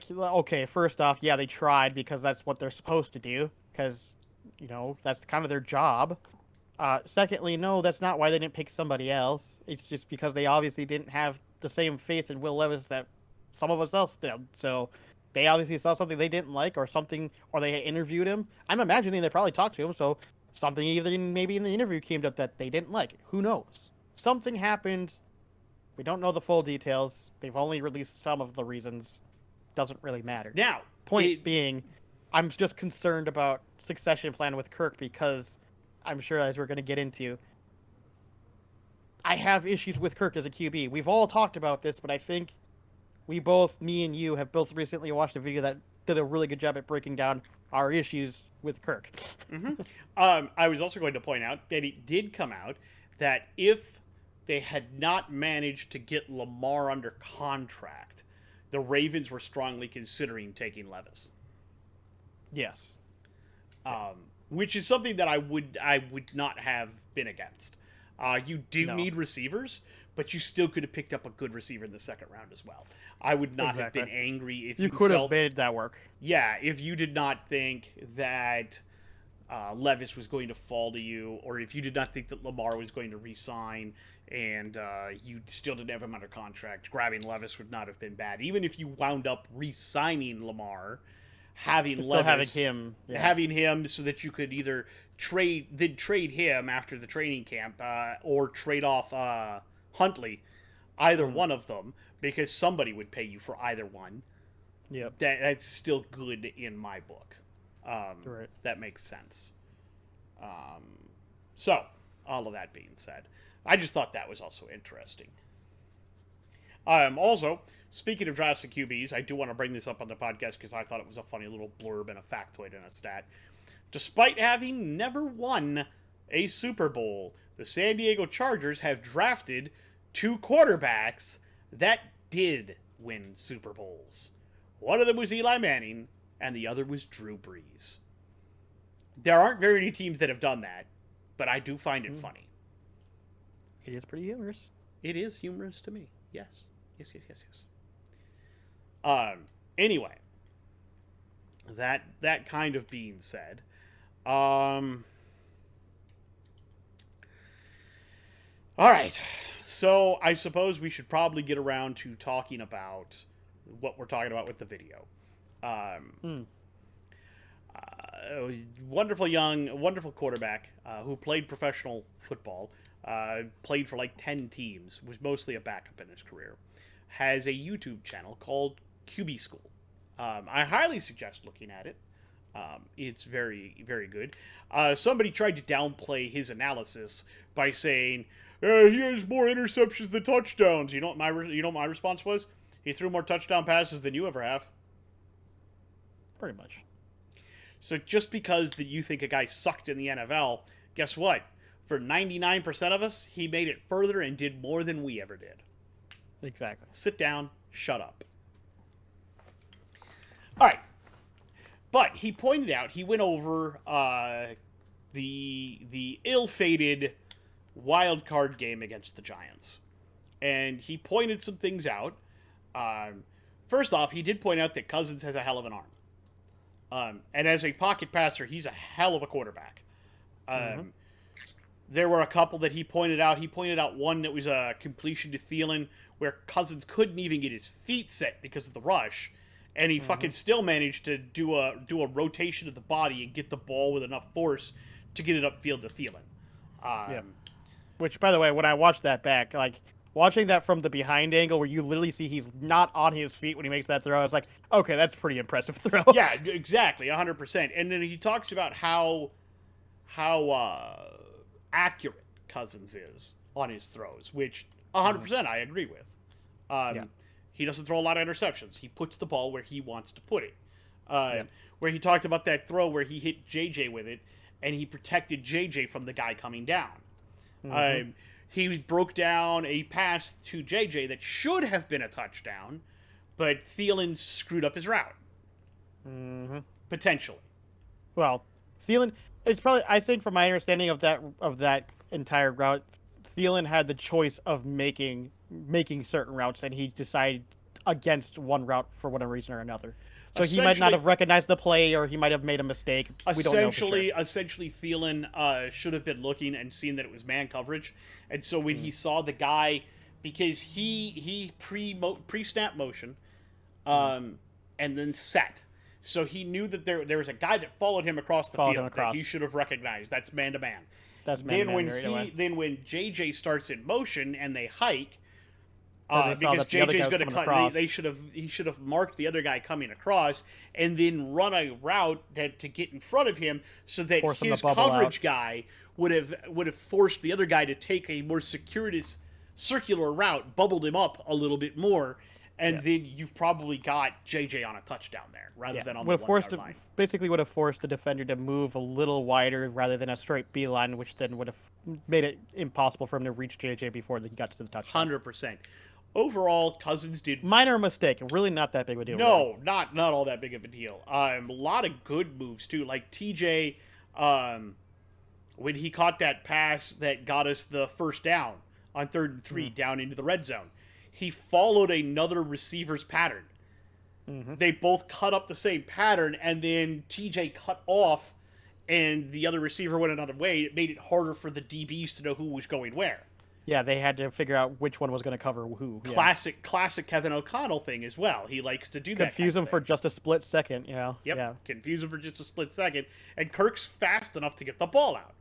okay, first off, yeah, they tried because that's what they're supposed to do, because, that's kind of their job. Secondly, no, that's not why they didn't pick somebody else. It's just because they obviously didn't have the same faith in Will Levis that some of us else did. So they obviously saw something they didn't like, or they interviewed him. I'm imagining they probably talked to him, so something either maybe in the interview came up that they didn't like. Who knows? Something happened. We don't know the full details. They've only released some of the reasons. Doesn't really matter. Now, point being, I'm just concerned about succession plan with Kirk because I'm sure, as we're going to get into, I have issues with Kirk as a QB. We've all talked about this, but I think me and you, have both recently watched a video that did a really good job at breaking down our issues with Kirk. Mm-hmm. I was also going to point out that it did come out that if they had not managed to get Lamar under contract, the Ravens were strongly considering taking Levis. Yes. Which is something that I would not have been against. You do need receivers, but you still could have picked up a good receiver in the second round as well. I would not have been angry if you could have made that work. Yeah, if you did not think that Levis was going to fall to you, or if you did not think that Lamar was going to re-sign and you still didn't have him under contract, grabbing Levis would not have been bad. Even if you wound up re-signing Lamar, having Levis, having him so that you could either trade him after the training camp or trade off Huntley, either one of them, because somebody would pay you for either one. Yep. That's still good in my book. Right. That makes sense. So, all of that being said, I just thought that was also interesting. Also, speaking of drafts and QBs, I do want to bring this up on the podcast because I thought it was a funny little blurb and a factoid and a stat. Despite having never won a Super Bowl, the San Diego Chargers have drafted 2 quarterbacks that did win Super Bowls. One of them was Eli Manning, and the other was Drew Brees. There aren't very many teams that have done that, but I do find it funny. It is pretty humorous. It is humorous to me. Yes. Anyway, that kind of being said, all right. So I suppose we should probably get around to talking about what we're talking about with the video. Wonderful quarterback who played professional football, played for like 10 teams, was mostly a backup in his career, has a YouTube channel called QB School. I highly suggest looking at it. It's very, very good. Somebody tried to downplay his analysis by saying, he has more interceptions than touchdowns. You know what my response was? He threw more touchdown passes than you ever have. Pretty much. So just because that you think a guy sucked in the NFL, guess what? For 99% of us, he made it further and did more than we ever did. Exactly. Sit down, shut up. All right. But he pointed out, he went over the ill-fated wild card game against the Giants. And he pointed some things out. First off, he did point out that Cousins has a hell of an arm. And as a pocket passer, he's a hell of a quarterback. There were a couple that he pointed out. He pointed out one that was a completion to Thielen where Cousins couldn't even get his feet set because of the rush. And he fucking still managed to do a rotation of the body and get the ball with enough force to get it upfield to Thielen. Which, by the way, when I watched that back, like, watching that from the behind angle where you literally see he's not on his feet when he makes that throw, I was like, okay, that's a pretty impressive throw. Yeah, exactly, 100%. And then he talks about how accurate Cousins is on his throws, which 100% I agree with. He doesn't throw a lot of interceptions. He puts the ball where he wants to put it. Where he talked about that throw where he hit JJ with it, and he protected JJ from the guy coming down. He broke down a pass to JJ that should have been a touchdown, but Thielen screwed up his route. Potentially. Well, Thielen, it's probably, I think from my understanding of that entire route, Thielen had the choice of making certain routes, and he decided against one route for whatever reason or another. So he might not have recognized the play, or he might have made a mistake. We don't know for sure. Essentially, Thielen should have been looking and seen that it was man coverage, and so when he saw the guy, because he pre-snap motion, and then set, so he knew that there was a guy that followed him across the field that he should have recognized. That's man to man. That's man to man. Then when JJ starts in motion and they hike. Because JJ's going to cut, he should have marked the other guy coming across and then run a route to get in front of him so that his coverage guy would have forced the other guy to take a more circular route, bubbled him up a little bit more, and then you've probably got JJ on a touchdown there rather than on the 1 yard line. Basically would have forced the defender to move a little wider rather than a straight beeline, which then would have made it impossible for him to reach JJ before he got to the touchdown. 100%. Overall, Cousins did... Minor mistake. Really not that big of a deal. No, really. not all that big of a deal. A lot of good moves, too. Like TJ, when he caught that pass that got us the first down on 3rd and 3 down into the red zone, he followed another receiver's pattern. They both cut up the same pattern, and then TJ cut off, and the other receiver went another way. It made it harder for the DBs to know who was going where. Yeah, they had to figure out which one was going to cover who. Classic Kevin O'Connell thing as well. He likes to do that. Confuse them for just a split second, you know? Yep, yeah. Confuse them for just a split second. And Kirk's fast enough to get the ball out.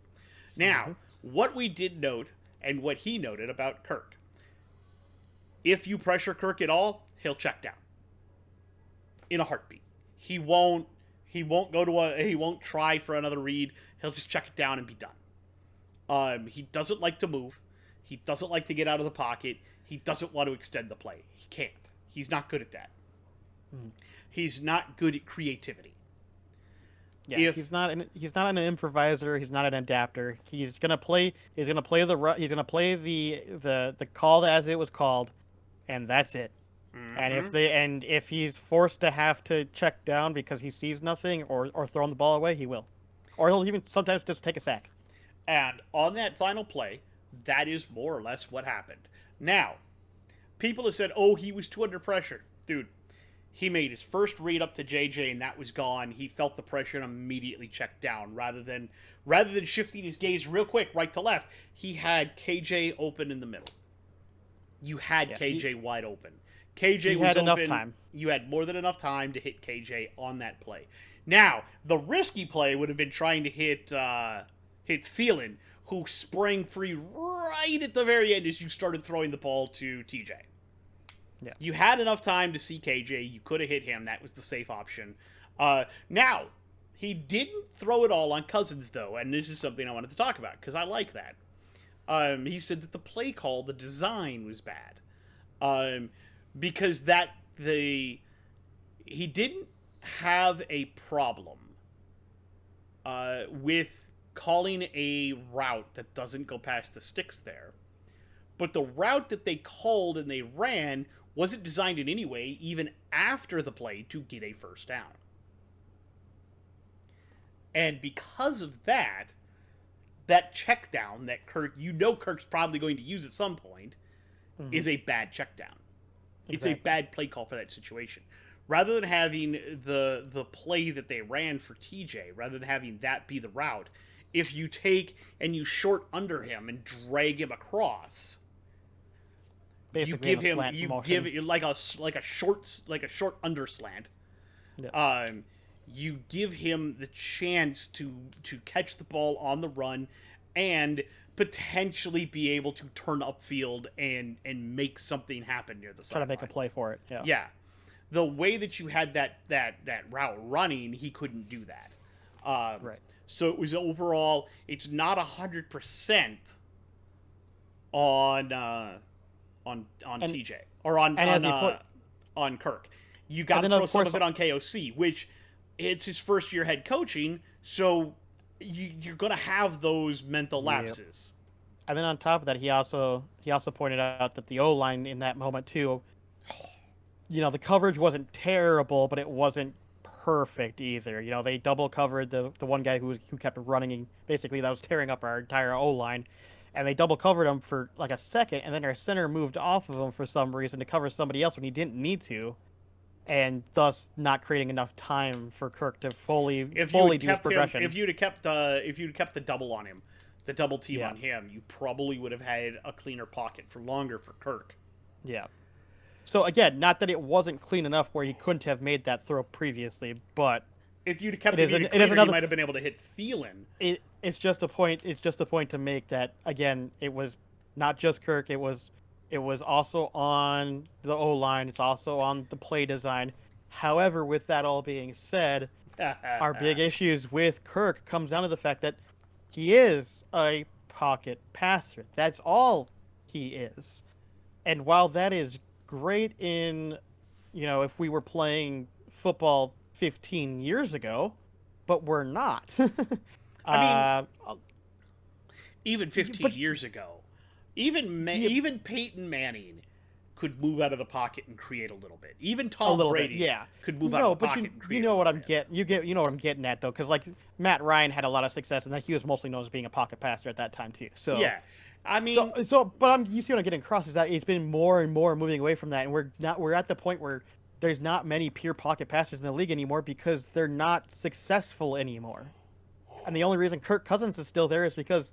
Now, what we did note, and what he noted about Kirk, if you pressure Kirk at all, he'll check down. In a heartbeat. He won't try for another read. He'll just check it down and be done. He doesn't like to move. He doesn't like to get out of the pocket. He doesn't want to extend the play. He can't. He's not good at that. He's not good at creativity. Yeah, he's not an improviser. He's not an adapter. He's gonna play. He's gonna play the call as it was called, and that's it. And if he's forced to have to check down because he sees nothing or throwing the ball away, he will, or he'll even sometimes just take a sack. And on that final play, that is more or less what happened. Now, people have said, "Oh, he was too under pressure." Dude, he made his first read up to JJ and that was gone. He felt the pressure and immediately checked down rather than shifting his gaze real quick right to left. He had KJ open in the middle. You had KJ wide open. KJ was open. Enough time. You had more than enough time to hit KJ on that play. Now, the risky play would have been trying to hit Thielen, who sprang free right at the very end as you started throwing the ball to TJ. Yeah. You had enough time to see KJ. You could have hit him. That was the safe option. Now, he didn't throw it all on Cousins, though, and this is something I wanted to talk about, because I like that. He said that the play call, the design, was bad. Because he didn't have a problem with calling a route that doesn't go past the sticks there. But the route that they called and they ran wasn't designed in any way, even after the play, to get a first down. And because of that, that check down that Kirk's probably going to use at some point is a bad check down. It's a bad play call for that situation. Rather than having the play that they ran for TJ, rather than having that be the route, if you take and you short under him and drag him across, basically you give it like a short underslant. Yeah. You give him the chance to catch the ball on the run and potentially be able to turn upfield and make something happen near the sideline. Try to make a play for it. Yeah. Yeah. The way that you had that route running, he couldn't do that. Right. So it was overall, it's not 100% on TJ or on Kirk. You got to throw some of it on KOC, which it's his first year head coaching, so you're going to have those mental lapses. Yep. And then on top of that, he also pointed out that the O-line in that moment too, the coverage wasn't terrible, but it wasn't perfect either. They double covered the one guy who kept running, basically that was tearing up our entire O-line, and they double covered him for like a second, and then our center moved off of him for some reason to cover somebody else when he didn't need to, and thus not creating enough time for Kirk to fully do his progression. If you'd have kept the double on him, the double team on him, you probably would have had a cleaner pocket for longer for Kirk. Yeah. So again, not that it wasn't clean enough where he couldn't have made that throw previously, but if you'd have kept it cleaner, he might have been able to hit Thielen. It's just a point. It's just a point to make that again. It was not just Kirk. It was also on the O-line. It's also on the play design. However, with that all being said, our big issues with Kirk comes down to the fact that he is a pocket passer. That's all he is. And while that is great in, if we were playing football 15 years ago, but we're not. I mean, even 15 years ago, even Peyton Manning could move out of the pocket and create a little bit. Even Tom Brady could move out of the pocket and create you know what I'm getting at though, because like Matt Ryan had a lot of success, and that he was mostly known as being a pocket passer at that time too. So yeah, I mean, you see what I'm getting across is that it's been more and more moving away from that, and we're at the point where there's not many pure pocket passers in the league anymore because they're not successful anymore. And the only reason Kirk Cousins is still there is because,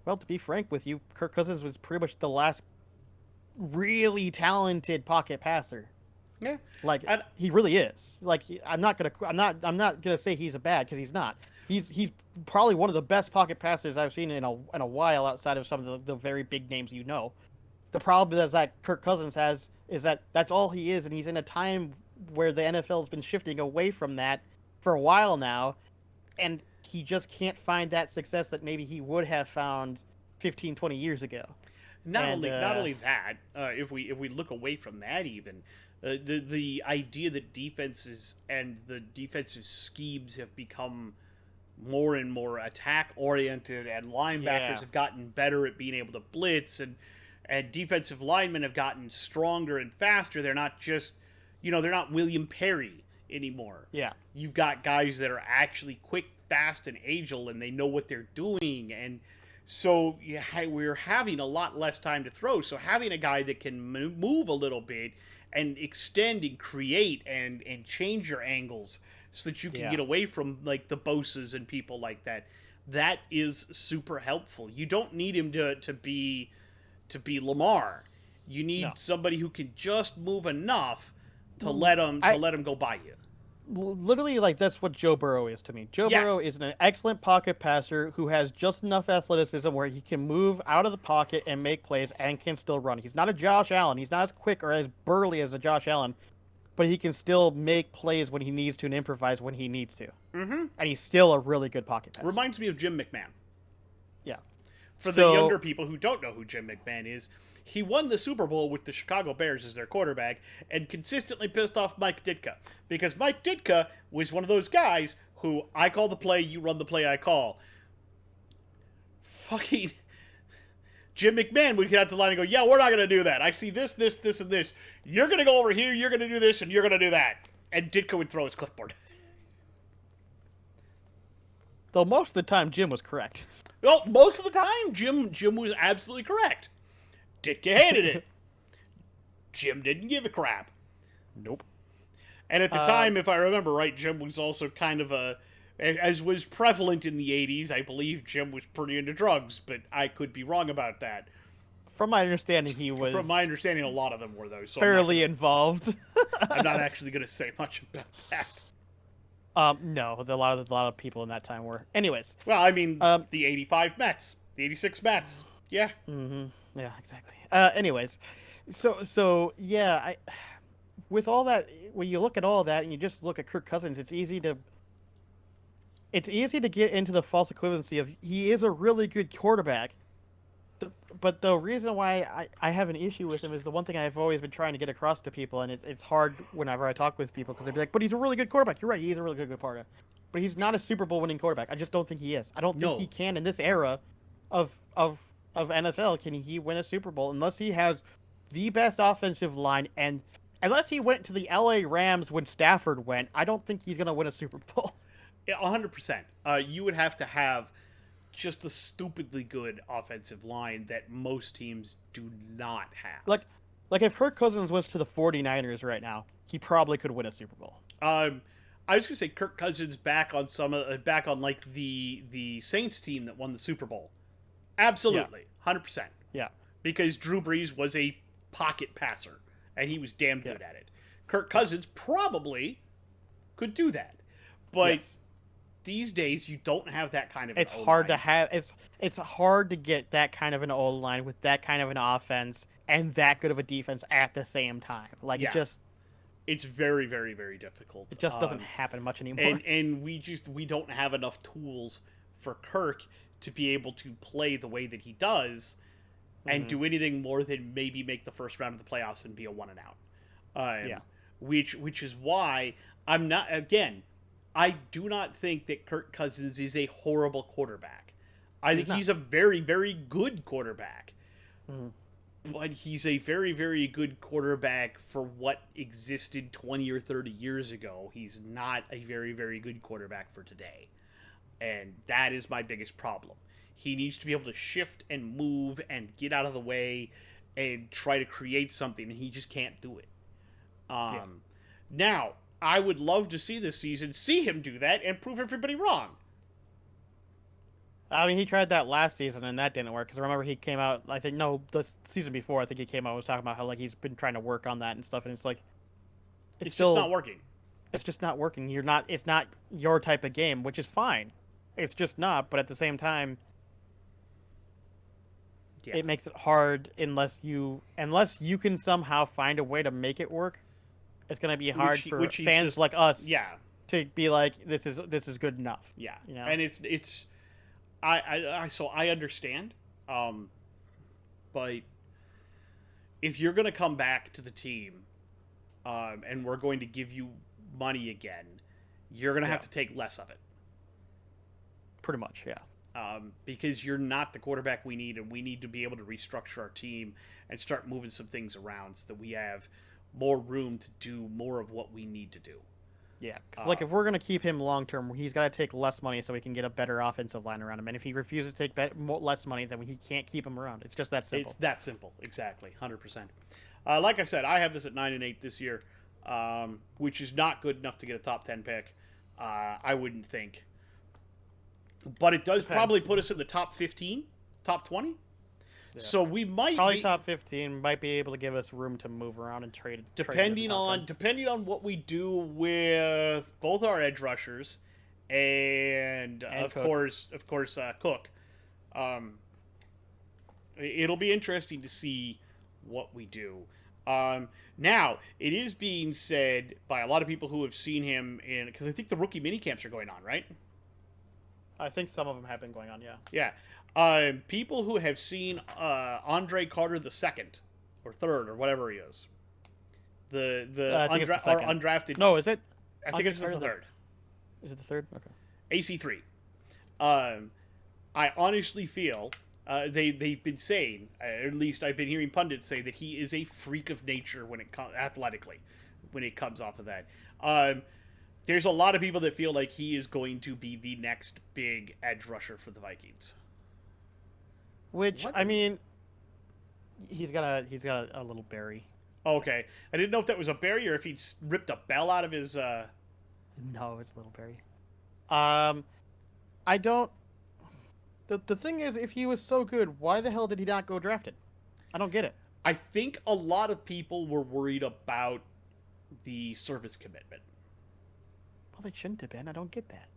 well, to be frank with you, Kirk Cousins was pretty much the last really talented pocket passer. Yeah, like he really is. Like I'm not gonna say he's a bad, because he's not. He's probably one of the best pocket passers I've seen in a while, outside of some of the very big names you know. The problem is that Kirk Cousins has is that that's all he is, and he's in a time where the NFL has been shifting away from that for a while now, and he just can't find that success that maybe he would have found 15, 20 years ago. Not only that, if we look away from that, even the idea that defenses and the defensive schemes have become more and more attack oriented, and linebackers have gotten better at being able to blitz, and defensive linemen have gotten stronger and faster. They're not just, they're not William Perry anymore. Yeah. You've got guys that are actually quick, fast, and agile, and they know what they're doing, and so we're having a lot less time to throw. So having a guy that can move a little bit and extend and create and change your angles so that you can get away from like the Bosas and people like that, that is super helpful. You don't need him to be Lamar. You need somebody who can just move enough to let him go by you. Literally, like, that's what Joe Burrow is to me. Joe Burrow is an excellent pocket passer who has just enough athleticism where he can move out of the pocket and make plays and can still run. He's not a Josh Allen. He's not as quick or as burly as a Josh Allen, but he can still make plays when he needs to and improvise when he needs to. Mm-hmm. And he's still a really good pocket passer. Reminds me of Jim McMahon. Yeah. For the younger people who don't know who Jim McMahon is, he won the Super Bowl with the Chicago Bears as their quarterback and consistently pissed off Mike Ditka, because Mike Ditka was one of those guys who, I call the play, you run the play I call. Fucking Jim McMahon would get out the line and go, yeah, we're not going to do that. I see this, this, this, and this. You're going to go over here, you're going to do this, and you're going to do that. And Ditka would throw his clipboard. Though most of the time, Jim was correct. Well, most of the time, Jim was absolutely correct. Ditka hated it. Jim didn't give a crap. Nope. And at the time, if I remember right, Jim was also kind of as was prevalent in the 80s, I believe Jim was pretty into drugs, but I could be wrong about that. From my understanding, he was... From my understanding, a lot of them were, though. So fairly involved. I'm not actually going to say much about that. No, a lot of people in that time were. Anyways. Well, I mean, the 85 Mets. The 86 Mets. Yeah. Mm-hmm. Yeah, exactly. Anyways. So yeah, with all that, when you look at all that and you just look at Kirk Cousins, it's easy to get into the false equivalency of he is a really good quarterback. But the reason why I have an issue with him is the one thing I've always been trying to get across to people, and it's hard whenever I talk with people because they'd be like, but he's a really good quarterback. You're right, he is a really good quarterback. But he's not a Super Bowl winning quarterback. I just don't think he is. I don't think he can in this era of NFL can he win a Super Bowl unless he has the best offensive line, and unless he went to the LA Rams when Stafford went, I don't think he's going to win a Super Bowl. 100%. You would have to have just a stupidly good offensive line that most teams do not have. Like if Kirk Cousins went to the 49ers right now, he probably could win a Super Bowl. I was gonna say Kirk Cousins back on like the Saints team that won the Super Bowl. Absolutely, 100%. Yeah, because Drew Brees was a pocket passer and he was damn good at it. Kirk Cousins probably could do that, but these days you don't have that kind of. It's hard to have. It's hard to get that kind of an O line with that kind of an offense and that good of a defense at the same time. Like it's very, very, very difficult. It just doesn't happen much anymore. And we don't have enough tools for Kirk to be able to play the way that he does and do anything more than maybe make the first round of the playoffs and be a 1 and out. Which is why I'm not, again, I do not think that Kirk Cousins is a horrible quarterback. I think he's a very, very good quarterback. But he's a very, very good quarterback for what existed 20 or 30 years ago. He's not a very, very good quarterback for today. And that is my biggest problem. He needs to be able to shift and move and get out of the way and try to create something, and he just can't do it. Now, I would love to see this season, see him do that, and prove everybody wrong. I mean, he tried that last season, and that didn't work. Because remember, he came out, the season before, I think he came out and was talking about how, he's been trying to work on that and stuff, and it's like... It's still just not working. It's just not working. It's not your type of game, which is fine. It's just not, but at the same time... It makes it hard unless you can somehow find a way to make it work. It's going to be hard for fans like us to be like, this is good enough. Yeah. You know? And it's I understand. But if you're going to come back to the team and we're going to give you money again, you're going to have to take less of it. Pretty much, yeah. Because you're not the quarterback we need, and we need to be able to restructure our team and start moving some things around so that we have more room to do more of what we need to do. Yeah, because if we're going to keep him long term, he's got to take less money so we can get a better offensive line around him. And if he refuses to take less money, then he can't keep him around. It's just that simple. It's that simple, exactly, 100%. Like I said, I have this at 9-8 this year, which is not good enough to get a top 10 pick. I wouldn't think. But it does probably put us in the top 15, top 20. Yeah. So we might top 15 might be able to give us room to move around and trade. Depending on what we do with both our edge rushers and of course Cook. It'll be interesting to see what we do. Now it is being said by a lot of people who have seen him because I think the rookie mini camps are going on, right? I think some of them have been going on, yeah. Yeah. People who have seen Andre Carter the second or third or whatever he is. The undrafted. No, is it? I think it's the third. Is it the third? Okay. AC3. I honestly feel they've been saying, at least I've been hearing pundits say that he is a freak of nature when it comes athletically, when it comes off of that. there's a lot of people that feel like he is going to be the next big edge rusher for the Vikings. Which I mean, he's got a little berry. Okay, I didn't know if that was a berry or if he ripped a bell out of his. No, it's a little berry. I don't. The thing is, if he was so good, why the hell did he not go drafted? I don't get it. I think a lot of people were worried about the service commitment. Well, they shouldn't have been. I don't get that.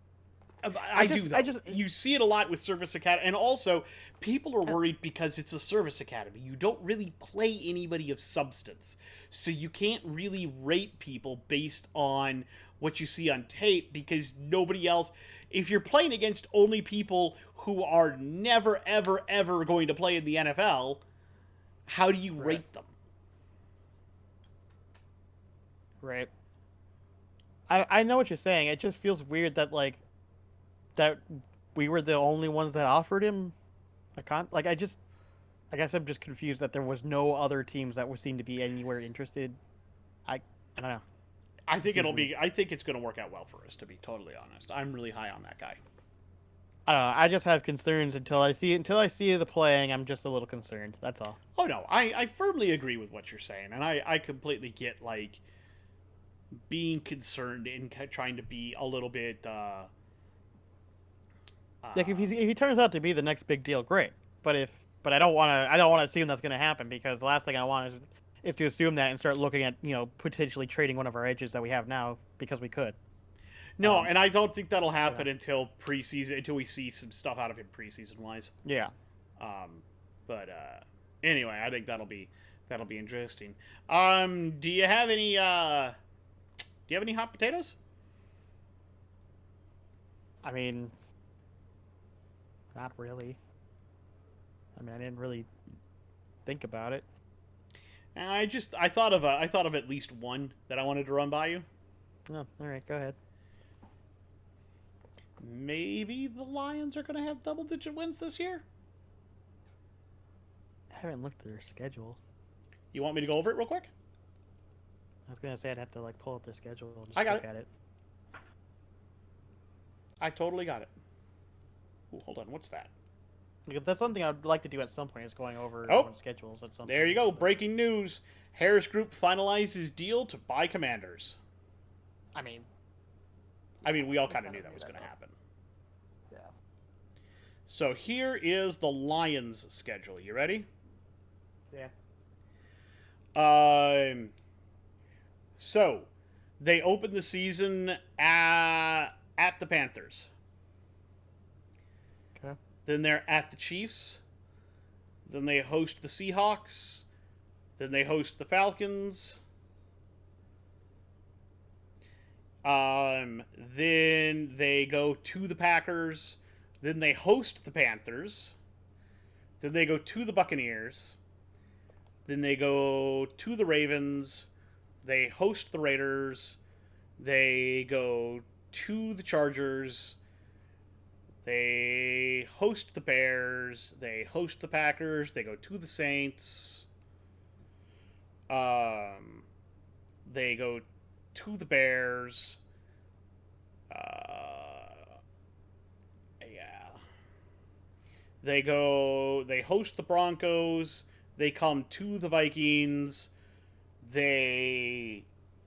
I do. You see it a lot with service academy, and also people are worried because it's a service academy. You don't really play anybody of substance, so you can't really rate people based on what you see on tape because nobody else. If you're playing against only people who are never, ever, ever going to play in the NFL, how do you rate them? Right. I know what you're saying. It just feels weird that that we were the only ones that offered him a I guess I'm just confused that there was no other teams that would seem to be anywhere interested. I don't know. I think I think it's going to work out well for us, to be totally honest. I'm really high on that guy. I don't know. I just have concerns until I see the playing. I'm just a little concerned. That's all. Oh no, I firmly agree with what you're saying, and I completely get being concerned and trying to be a little bit. Like if he turns out to be the next big deal, great. But I don't want to assume that's going to happen because the last thing I want is to assume that and start looking at potentially trading one of our edges that we have now because we could. No, and I don't think that'll happen until preseason, until we see some stuff out of him preseason wise. Yeah. But anyway, I think that'll be interesting. Do you have any hot potatoes? I mean, not really. I mean, I didn't really think about it. I thought of at least one that I wanted to run by you. Oh, all right, go ahead. Maybe the Lions are going to have double-digit wins this year? I haven't looked at their schedule. You want me to go over it real quick? I was going to say I'd have to pull up their schedule and just I got look it. at it. I totally got it. Ooh, hold on, what's that? That's something I'd like to do at some point is going over schedules at some point. There you go, breaking news. Harris Group finalizes deal to buy Commanders. I mean, we all kind of knew that was going to happen. Yeah. So here is the Lions' schedule. You ready? Yeah. So they open the season at the Panthers. Okay. Then they're at the Chiefs. Then they host the Seahawks. Then they host the Falcons. Then they go to the Packers. Then they host the Panthers. Then they go to the Buccaneers. Then they go to the Ravens. They host the Raiders. They go to the Chargers. They host the Bears. They host the Packers. They go to the Saints. They go to the Bears. They host the Broncos. They come to the Vikings. They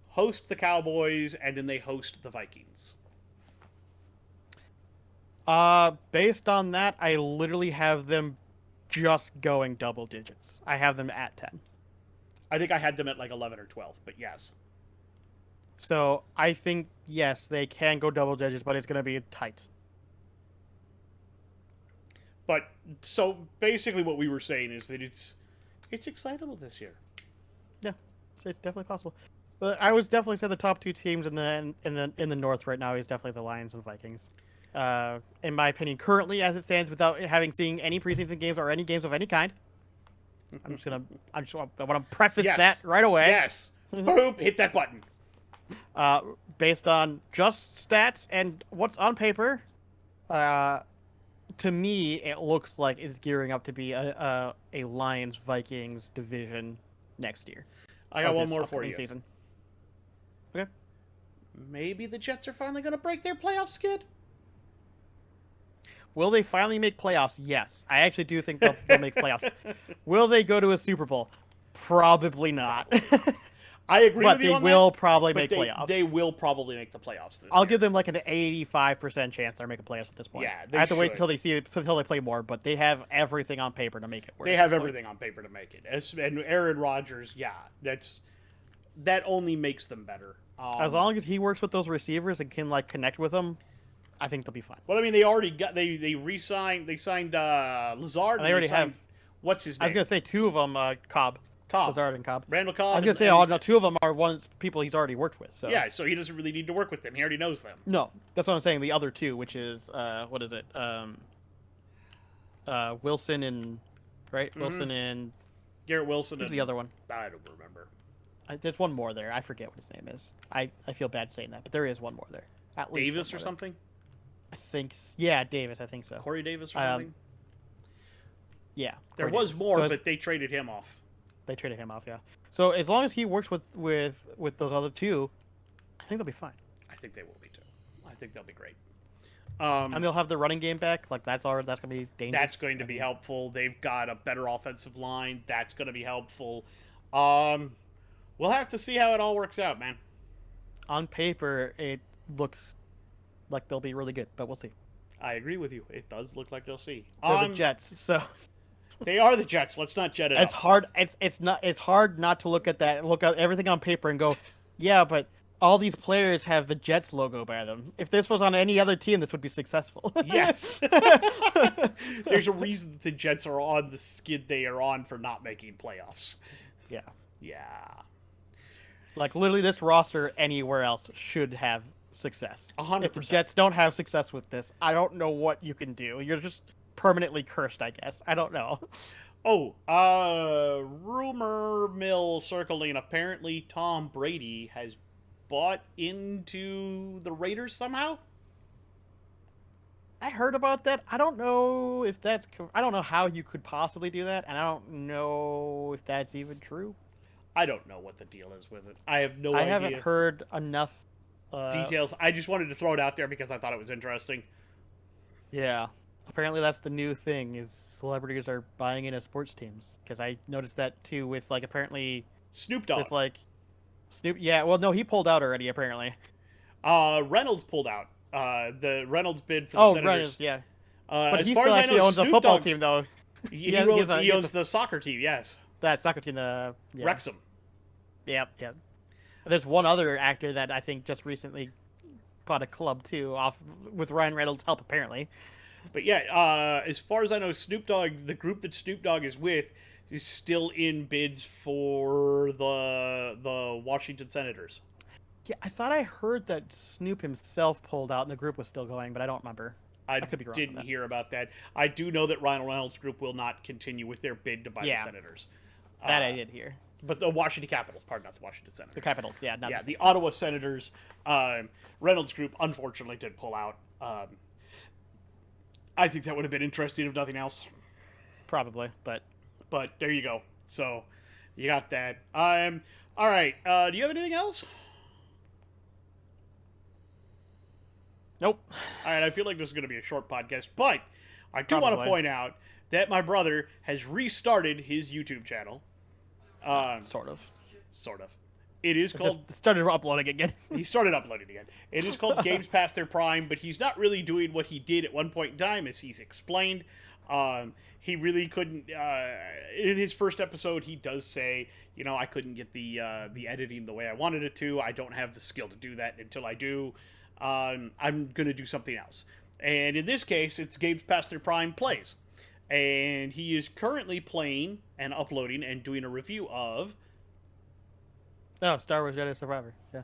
host the Cowboys, and then they host the Vikings. Based on that, I literally have them just going double digits. I have them at 10. I think I had them at 11 or 12, but yes. So I think, yes, they can go double digits, but it's going to be tight. But, so, basically what we were saying is that it's excitable this year. Yeah, it's definitely possible. But I would definitely say the top two teams in the North right now is definitely the Lions and Vikings. In my opinion, currently as it stands, without having seen any preseason games or any games of any kind, I want to preface that right away. Yes. Boom! Hit that button. Based on just stats and what's on paper, to me it looks like it's gearing up to be a Lions Vikings division next year. I got one more for you. Season. Okay. maybe the Jets are finally going to break their playoff skid? Will they finally make playoffs? Yes. I actually do think they'll make playoffs. Will they go to a Super Bowl? Probably not. I agree but with you they on will that, probably but make playoffs. They will probably make the playoffs this I'll year. give them like an 85% chance they're making playoffs at this point. Yeah, I have to wait should. until they play more, but they have everything on paper to make it work. They have everything on paper to make it. And Aaron Rodgers, yeah, that only makes them better. As long as he works with those receivers and can like connect with them, I think they'll be fine. Well, I mean, they already got they signed Lazard. They already have. What's his name? I was gonna say two of them, Cobb, Lazard and Cobb. Randall Cobb. I was gonna say, oh no, two of them are people he's already worked with. So yeah, so he doesn't really need to work with them. He already knows them. No, that's what I'm saying. The other two, which is what is it? Wilson and Wilson and Garrett Wilson. Who's the other one? I don't remember. There's one more there. I forget what his name is. I feel bad saying that, but there is one more there. At least Davis or something? I think. Yeah, Davis. I think so. Corey Davis or something? Yeah. There was more, but they traded him off. They traded him off, yeah. So as long as he works with those other two, I think they'll be fine. I think they will be too. I think they'll be great. And they'll have the running game back. Like that's gonna be dangerous. That's going to be helpful. They've got a better offensive line. That's going to be helpful. We'll have to see how it all works out, man. On paper, it looks like they'll be really good, but we'll see. I agree with you. It does look like they'll see. They're the Jets, so they are the Jets. Let's not jet it. It's hard. It's hard not to look at everything on paper and go, yeah, but all these players have the Jets logo by them. If this was on any other team, this would be successful. Yes. There's a reason that the Jets are on the skid they are on for not making playoffs. Yeah. Yeah. Like, literally, this roster anywhere else should have success. 100%. If the Jets don't have success with this, I don't know what you can do. You're just permanently cursed, I guess. I don't know. Oh, rumor mill circling. Apparently, Tom Brady has bought into the Raiders somehow. I heard about that. I don't know if that's... I don't know how you could possibly do that, and I don't know if that's even true. I don't know what the deal is with it. I have no idea. I haven't heard enough details. I just wanted to throw it out there because I thought it was interesting. Yeah. Apparently that's the new thing, is celebrities are buying into sports teams. Because I noticed that, too, with, like, apparently... Snoop Dogg. It's like... Snoop... Yeah, well, no, he pulled out already, apparently. Reynolds pulled out. The Reynolds bid for the Senators. Reynolds, yeah. But he still actually owns a football team, though. He owns the soccer team, yes. That soccer team, yeah. Wrexham. Yep. There's one other actor that I think just recently bought a club, too, off with Ryan Reynolds' help, apparently. But yeah, as far as I know, Snoop Dogg, the group that Snoop Dogg is with, is still in bids for the Washington Senators. Yeah, I thought I heard that Snoop himself pulled out and the group was still going, but I don't remember. I could be wrong. Didn't hear about that. I do know that Ryan Reynolds' group will not continue with their bid to buy the Senators. That I did hear. But the Washington Capitals, not the Washington Senators. The Capitals, yeah. Not the Ottawa Senators. Reynolds' group, unfortunately, did pull out. I think that would have been interesting if nothing else. Probably, but there you go. So, you got that. All right. Do you have anything else? Nope. All right, I feel like this is going to be a short podcast, but I do want to point out that my brother has restarted his YouTube channel. Sort of. It is called... Started uploading again. He started uploading again. It is called Games Past Their Prime, but he's not really doing what he did at one point in time, as he's explained. He really couldn't... in his first episode, he does say, I couldn't get the editing the way I wanted it to. I don't have the skill to do that. Until I do, I'm going to do something else. And in this case, it's Games Past Their Prime Plays. And he is currently playing and uploading and doing a review of... Oh, Star Wars Jedi Survivor. Yeah.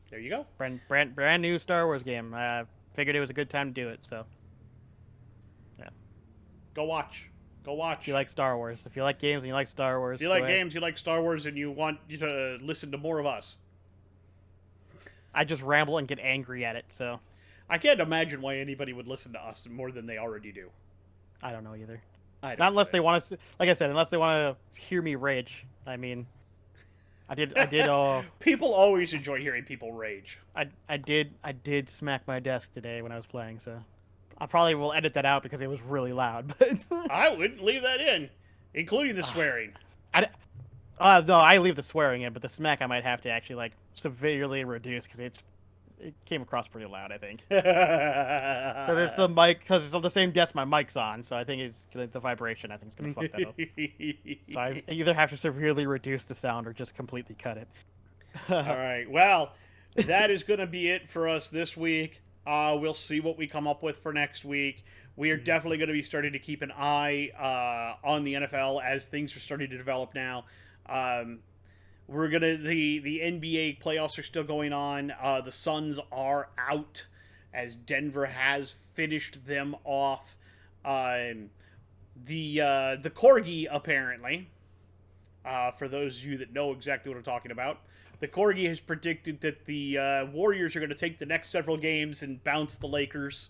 There you go. Brand new Star Wars game. Figured it was a good time to do it, so. Yeah. Go watch. If you like Star Wars. If you like games and you like Star Wars. If you like games, you like Star Wars, and you want to listen to more of us. I just ramble and get angry at it, so. I can't imagine why anybody would listen to us more than they already do. I don't know either. Not unless they want to, like I said, unless they want to hear me rage. I mean, I did. People always enjoy hearing people rage. I did smack my desk today when I was playing, so I probably will edit that out because it was really loud. But I wouldn't leave that in, including the swearing. No, I leave the swearing in, but the smack I might have to actually like severely reduce because it came across pretty loud. I think. So there's the mic because it's on the same desk my mic's on, so I think it's the vibration. I think it's gonna fuck that up. So I either have to severely reduce the sound or just completely cut it. All right. Well, that is going to be it for us this week. We'll see what we come up with for next week. We are definitely going to be starting to keep an eye on the NFL as things are starting to develop now. We're gonna the NBA playoffs are still going on. The Suns are out as Denver has finished them off. The Corgi apparently, for those of you that know exactly what I'm talking about, the Corgi has predicted that the Warriors are going to take the next several games and bounce the Lakers.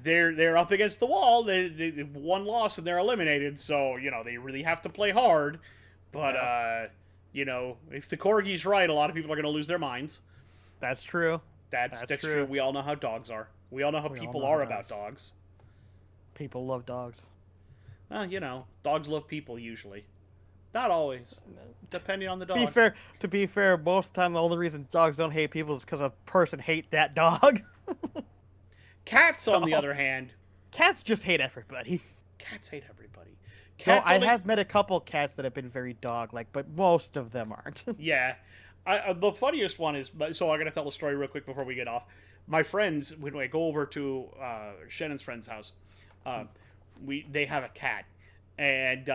They're up against the wall. They one loss and they're eliminated. So they really have to play hard. But if the Corgi's right, a lot of people are going to lose their minds. That's true. That's true. We all know how dogs are. We all know how people are about dogs. People love dogs. Well, dogs love people usually. Not always. Depending on the dog. To be fair, most of the time the only reason dogs don't hate people is because a person hate that dog. Cats, on the other hand. Cats just hate everybody. Cats hate everybody. I have met a couple cats that have been very dog-like, but most of them aren't. Yeah. The funniest one is, so I'm going to tell a story real quick before we get off. My friends, when I go over to Shannon's friend's house, they have a cat. And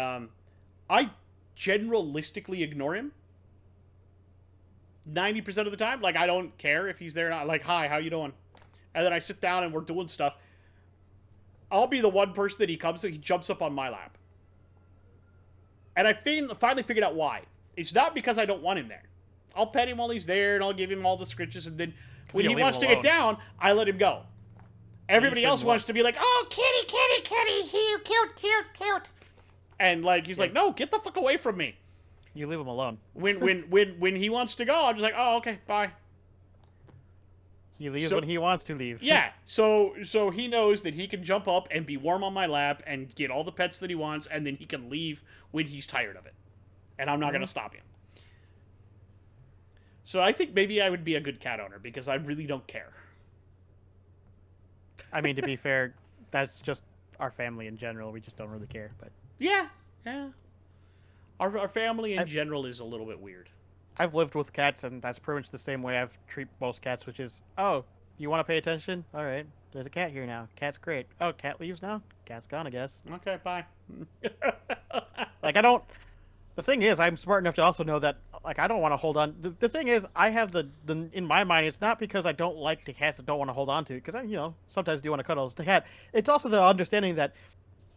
I generalistically ignore him 90% of the time. Like, I don't care if he's there or not. Like, hi, how you doing? And then I sit down and we're doing stuff. I'll be the one person that he comes to. He jumps up on my lap. And I finally figured out why. It's not because I don't want him there. I'll pet him while he's there, and I'll give him all the scritches, and then when he wants to get down, I let him go. Everybody else wants to be like, oh, kitty, kitty, kitty, here, cute, cute, cute. And he's like, no, get the fuck away from me. You leave him alone. When he wants to go, I'm just like, oh, okay, bye. He leaves when he wants to leave. Yeah, so he knows that he can jump up and be warm on my lap and get all the pets that he wants, and then he can leave when he's tired of it. And I'm not going to stop him. So I think maybe I would be a good cat owner, because I really don't care. I mean, to be fair, that's just our family in general. We just don't really care. But yeah. Our family in general is a little bit weird. I've lived with cats, and that's pretty much the same way I've treated most cats, which is, oh, you want to pay attention? All right, there's a cat here now. Cat's great. Oh, cat leaves now? Cat's gone, I guess. Okay, bye. The thing is, I'm smart enough to also know that, I don't want to hold on. The thing is, I have the in my mind, it's not because I don't like the cats and don't want to hold on to it, because I, sometimes do want to cuddle the cat. It's also the understanding that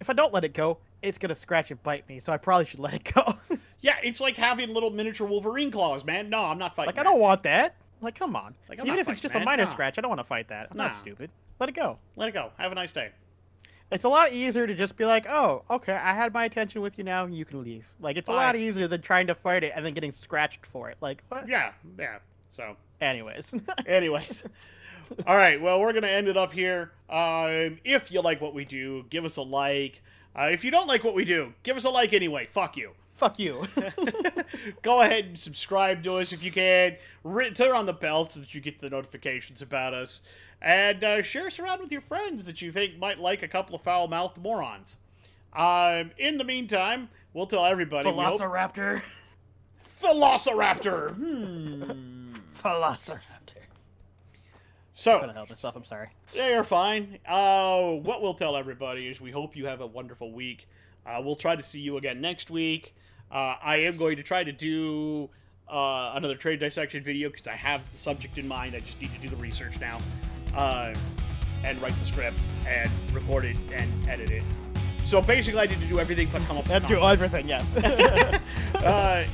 if I don't let it go, it's going to scratch and bite me, so I probably should let it go. Yeah, it's like having little miniature Wolverine claws, man. No, I'm not fighting I don't want that. Come on. Even if it's just a minor nah. scratch, I don't want to fight that. I'm not stupid. Let it go. Let it go. Have a nice day. It's a lot easier to just be like, oh, okay, I had my attention with you now, you can leave. It's a lot easier than trying to fight it and then getting scratched for it. What? Yeah. So. Anyways. All right, well, we're going to end it up here. If you like what we do, give us a like. If you don't like what we do, give us a like anyway. Fuck you. Fuck you. Go ahead and subscribe to us if you can. Turn on the bell so that you get the notifications about us. And share us around with your friends that you think might like a couple of foul-mouthed morons. In the meantime, we'll tell everybody. Velociraptor. Velociraptor. Velociraptor. So, I'm gonna help myself. I'm sorry. Yeah, you're fine. What we'll tell everybody is we hope you have a wonderful week. We'll try to see you again next week. I am going to try to do another trade dissection video because I have the subject in mind. I just need to do the research now and write the script and record it and edit it. So basically, I need to do everything but come up with do everything, yes.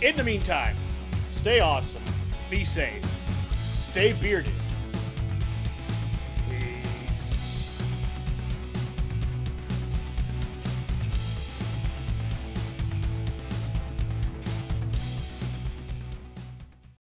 In the meantime, stay awesome, be safe, stay bearded.